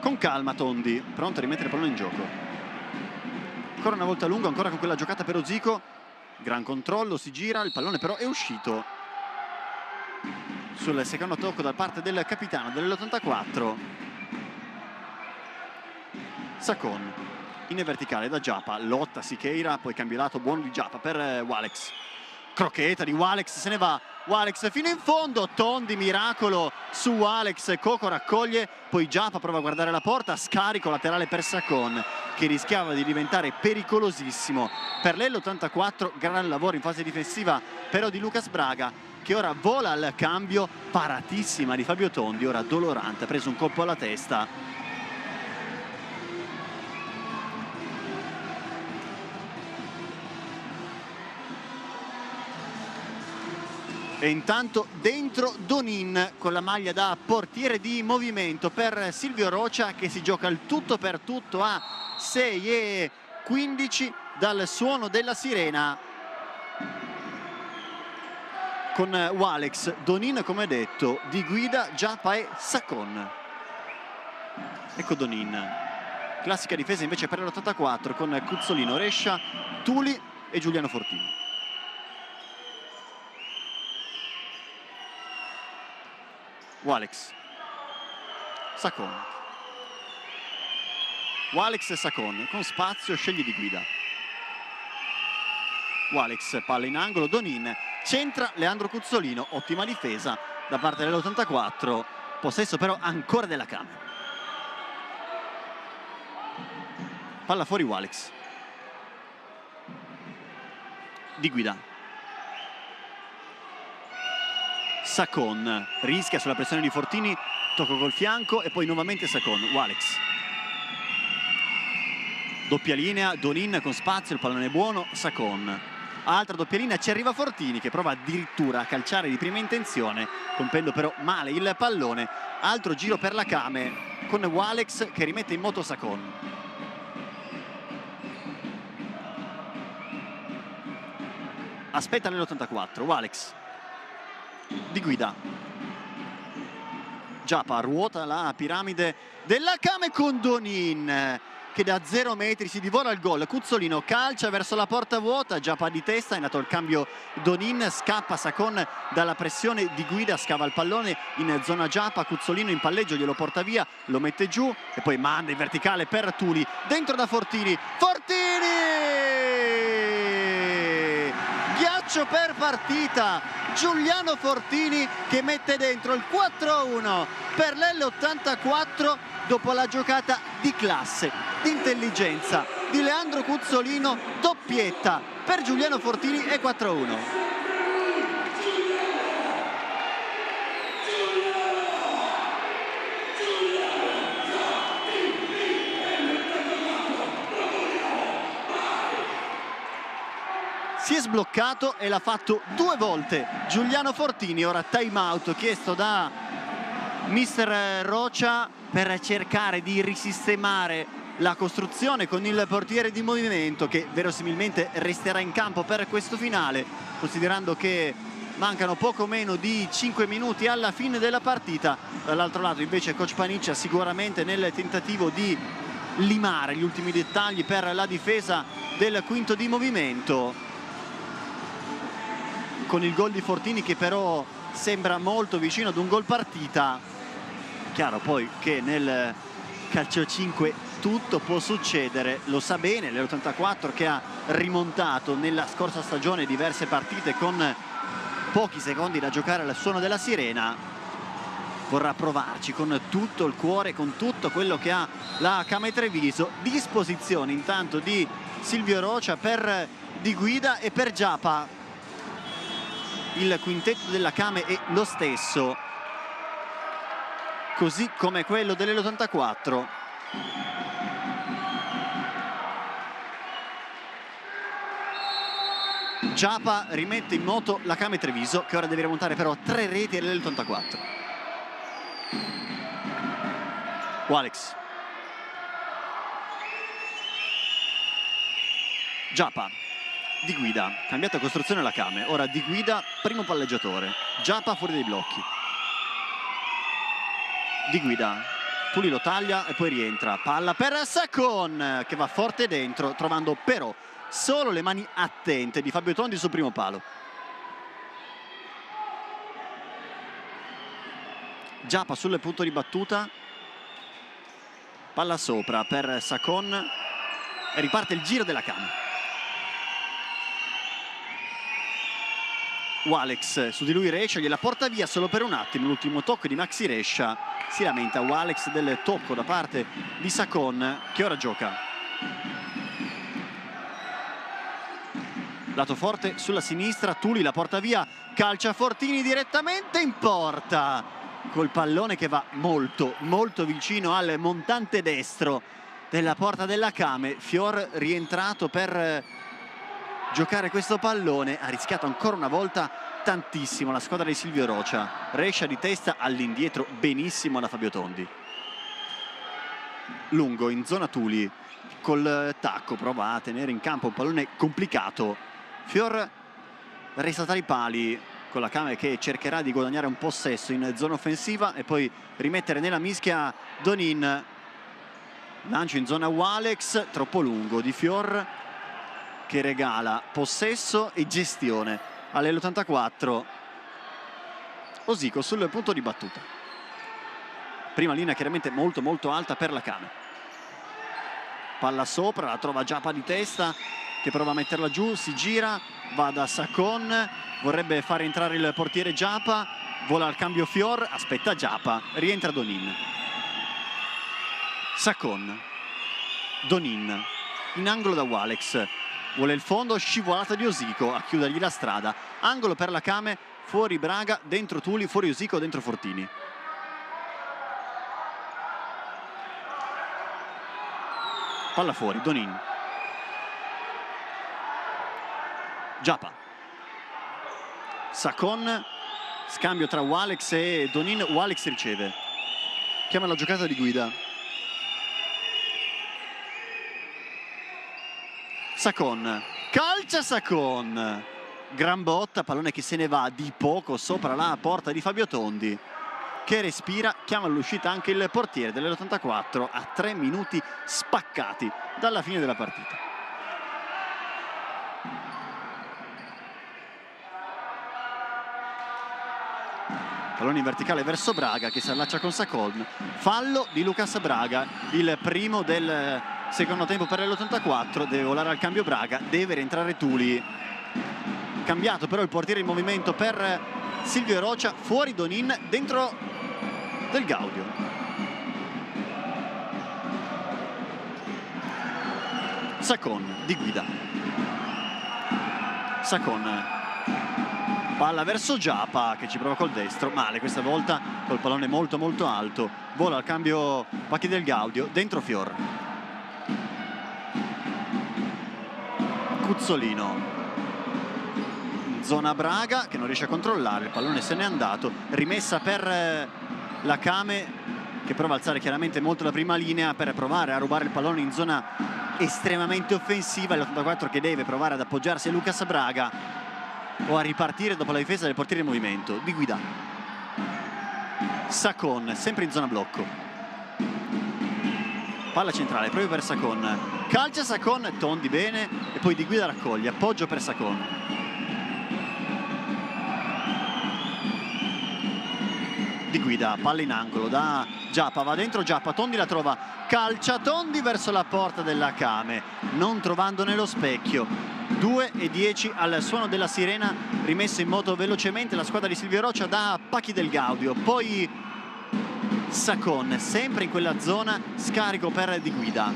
Con calma Tondi, pronto a rimettere il pallone in gioco. Ancora una volta lungo, ancora con quella giocata per Ozico. Gran controllo, si gira, il pallone però è uscito sul secondo tocco da parte del capitano dell'84. Sacon in verticale da Giappa, lotta Siqueira, poi cambio lato buono di Giappa per Walex. Crocchetta di Walex, se ne va Walex fino in fondo, Tondi miracolo su Walex, Coco raccoglie, poi Giappa prova a guardare la porta, scarico laterale per Sacon che rischiava di diventare pericolosissimo per l'84. Gran lavoro in fase difensiva però di Lucas Braga che ora vola al cambio, paratissima di Fabio Tondi, ora dolorante, ha preso un colpo alla testa. E intanto dentro Donin con la maglia da portiere di movimento per Silvio Rocha che si gioca il tutto per tutto a 6:15 dal suono della sirena. Con Walex, Donin come detto, di guida Giappa e Sacon. Ecco Donin. Classica difesa invece per l'84 con Cuzzolino, Rescia, Tuli e Giuliano Fortini. Walex, Sacon, Walex e Sacon con spazio, sceglie di guida. Walex, palla in angolo, Donin centra, Leandro Cuzzolino, ottima difesa da parte dell'84, possesso però ancora della Cam. Palla fuori Walex, di guida. Sacon rischia sulla pressione di Fortini, tocco col fianco e poi nuovamente Sacon. Walex, doppia linea, Donin con spazio, il pallone è buono, Sacon, altra doppia linea, ci arriva Fortini che prova addirittura a calciare di prima intenzione, colpendo però male il pallone. Altro giro per la Came con Walex che rimette in moto Sacon. Aspetta nell'84, Walex, di guida. Giappa ruota la piramide della Came con Donin che da 0 metri si divora il gol. Cuzzolino calcia verso la porta vuota, Giappa di testa, è nato il cambio Donin, scappa Sacon dalla pressione di guida, scava il pallone in zona Giappa, Cuzzolino in palleggio glielo porta via, lo mette giù e poi manda in verticale per Tuli, dentro da Fortini, ghiaccio per partita. Giuliano Fortini che mette dentro il 4-1 per l'84 dopo la giocata di classe, di intelligenza di Leandro Cuzzolino, doppietta per Giuliano Fortini e 4-1. Si è sbloccato e l'ha fatto 2 volte Giuliano Fortini. Ora time out chiesto da mister Rocha per cercare di risistemare la costruzione con il portiere di movimento che verosimilmente resterà in campo per questo finale, considerando che mancano poco meno di 5 minuti alla fine della partita. Dall'altro lato invece coach Paniccia sicuramente nel tentativo di limare gli ultimi dettagli per la difesa del quinto di movimento, con il gol di Fortini che però sembra molto vicino ad un gol partita. Chiaro poi che nel calcio 5 tutto può succedere, lo sa bene l'84 che ha rimontato nella scorsa stagione diverse partite con pochi secondi da giocare al suono della sirena. Vorrà provarci con tutto il cuore, con tutto quello che ha la Camai Treviso. Disposizione intanto di Silvio Rocia per Di Guida e per Giapa. Il quintetto della Camai è lo stesso, così come quello dell'84. Giapa rimette in moto la Camai Treviso, che ora deve remontare però 3 reti nell'84. Walex. Giapa. Di Guida, cambiata costruzione la Camai, ora Di Guida primo palleggiatore, Giapa fuori dai blocchi. Di Guida, Tuli lo taglia e poi rientra, palla per Sacon che va forte dentro, trovando però solo le mani attente di Fabio Tondi sul primo palo. Giapa sul punto di battuta, palla sopra per Sacon e riparte il giro della Camai. Walex su di lui, Rescia gliela porta via solo per un attimo. L'ultimo tocco di Maxi Rescia, si lamenta Walex del tocco da parte di Sacon che ora gioca. Lato forte sulla sinistra, Tuli la porta via, calcia Fortini direttamente in porta col pallone che va molto molto vicino al montante destro della porta della Camai. Fior rientrato per giocare questo pallone, ha rischiato ancora una volta tantissimo la squadra di Silvio Rocia. Rescia di testa all'indietro benissimo da Fabio Tondi. Lungo in zona Tuli col tacco, prova a tenere in campo un pallone complicato. Fior resta tra i pali con la Camai che cercherà di guadagnare un possesso in zona offensiva e poi rimettere nella mischia Donin. Lancio in zona Walex, troppo lungo di Fior che regala possesso e gestione all'84. Osico sul punto di battuta. Prima linea chiaramente molto molto alta per la Camai. Palla sopra, la trova Giapa di testa che prova a metterla giù, si gira, va da Sacon, vorrebbe fare entrare il portiere Giapa, vola al cambio Fior, aspetta Giapa, rientra Donin. Sacon, Donin, in angolo da Walex. Vuole il fondo, scivolata di Osico a chiudergli la strada. Angolo per la Camai, fuori Braga, dentro Tuli, fuori Osico, dentro Fortini. Palla fuori, Donin. Giapa. Sacon, scambio tra Walex e Donin. Walex riceve. Chiama la giocata di Guida. Sacon, calcia Sacon, gran botta, pallone che se ne va di poco sopra la porta di Fabio Tondi che respira, chiama all'uscita anche il portiere dell'84 a 3 minuti spaccati dalla fine della partita. Pallone in verticale verso Braga che si allaccia con Sacon, fallo di Lucas Braga, il primo del secondo tempo per l'84. Deve volare al cambio Braga, deve rientrare Tuli. Cambiato però il portiere in movimento per Silvio Rocia, fuori Donin, dentro Del Gaudio. Sacon, Di Guida. Sacon, palla verso Giapa che ci prova col destro, male questa volta col pallone molto molto alto. Vola al cambio Pacchi Del Gaudio, dentro Fior. Cuzzolino, zona Braga che non riesce a controllare, il pallone se n'è andato, rimessa per la Camai che prova a alzare chiaramente molto la prima linea per provare a rubare il pallone in zona estremamente offensiva. L'84 che deve provare ad appoggiarsi a Lucas Braga, o a ripartire dopo la difesa del portiere in movimento. Di Guida, Sacon sempre in zona blocco, palla centrale proprio per Sacon, calcia Sacon, Tondi bene e poi Di Guida raccoglie, appoggio per Sacon. Di Guida, palla in angolo da Giappa, va dentro Giappa, Tondi la trova, calcia Tondi verso la porta della Kame, non trovando nello specchio. 2:10 al suono della sirena, rimesso in moto velocemente la squadra di Silvio Rocha da Pachi del Gaudio, poi Sacon sempre in quella zona, scarico per Di Guida,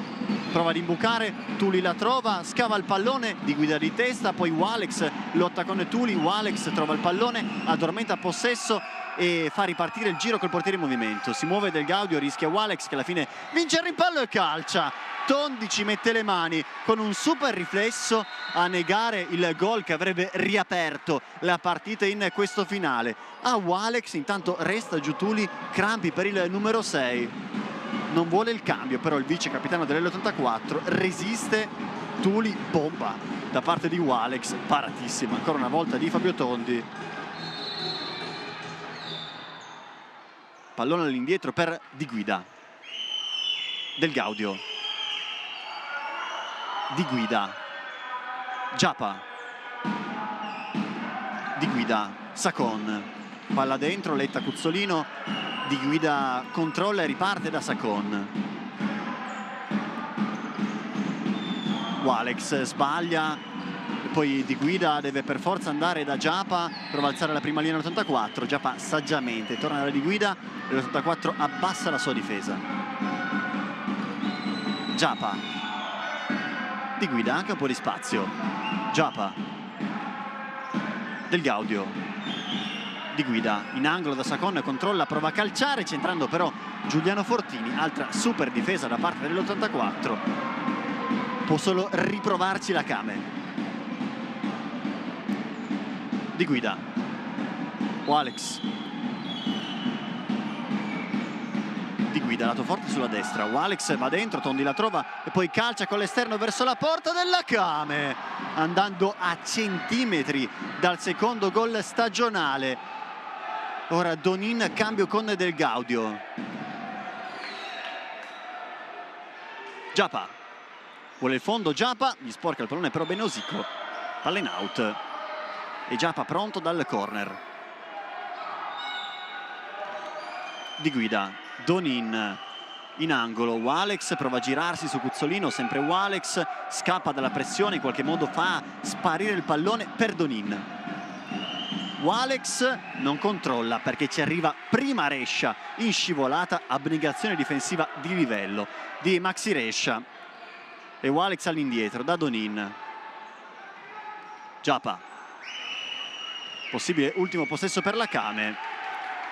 prova ad imbucare, Tuli la trova, scava il pallone, Di Guida di testa, poi Walex lotta con Tuli, Walex trova il pallone, addormenta possesso e fa ripartire il giro col portiere in movimento. Si muove Del Gaudio, rischia Walex che alla fine vince il rimpallo e calcia. Tondi ci mette le mani con un super riflesso a negare il gol che avrebbe riaperto la partita in questo finale. A Walex intanto resta giù Tuli, crampi per il numero 6. Non vuole il cambio, però il vice capitano dell'84 resiste. Tuli, bomba da parte di Walex, paratissima ancora una volta di Fabio Tondi. Pallone all'indietro per Di Guida, Del Gaudio, Di Guida, Giappa, Di Guida, Sacon, palla dentro, Letta Cuzzolino, Di Guida controlla e riparte da Sacon. Walex sbaglia, poi Di Guida deve per forza andare da Giappa, prova a alzare la prima linea all'84, Giappa saggiamente torna da Di Guida e l'84 abbassa la sua difesa. Giappa, Di Guida anche un po' di spazio, Giappa, Del Gaudio, Di Guida in angolo da Sacon, controlla, prova a calciare centrando però Giuliano Fortini, altra super difesa da parte dell'84, può solo riprovarci la Kame. Di Guida, Walex, Di Guida lato forte sulla destra, Walex va dentro, Tondi la trova e poi calcia con l'esterno verso la porta della Kame, andando a centimetri dal secondo gol stagionale. Ora Donin, cambio con Del Gaudio. Giappa vuole il fondo, Giappa gli sporca il pallone però Benosico, palla in out e Giappa pronto dal corner. Di Guida, Donin in angolo, Walex prova a girarsi su Cuzzolino, sempre Walex scappa dalla pressione, in qualche modo fa sparire il pallone per Donin. Walex non controlla perché ci arriva prima Rescia in scivolata, abnegazione difensiva di livello di Maxi Rescia e Walex all'indietro da Donin. Giappa, possibile ultimo possesso per la Kame,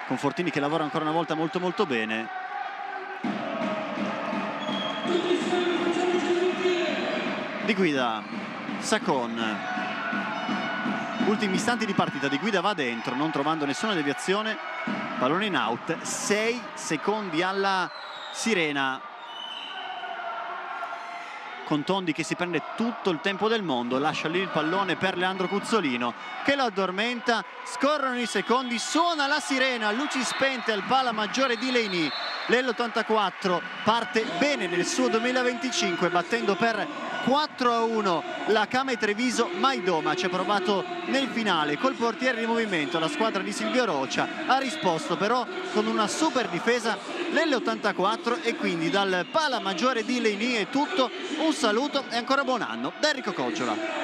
con Fortini che lavora ancora una volta molto molto bene. Di Guida, Sacon, ultimi istanti di partita, Di Guida va dentro non trovando nessuna deviazione, pallone in out, 6 secondi alla sirena, con Tondi che si prende tutto il tempo del mondo, lascia lì il pallone per Leandro Cuzzolino che lo addormenta, scorrono i secondi, suona la sirena, luci spente al Pala Maggiore di Leini. L'84 parte bene nel suo 2025 battendo per 4-1 la Kame Treviso. Maidoma ci ha provato nel finale col portiere di movimento, la squadra di Silvio Rocha ha risposto però con una super difesa l'84 e quindi dal Pala Maggiore di Leini è tutto, un saluto e ancora buon anno da Enrico Coggiola.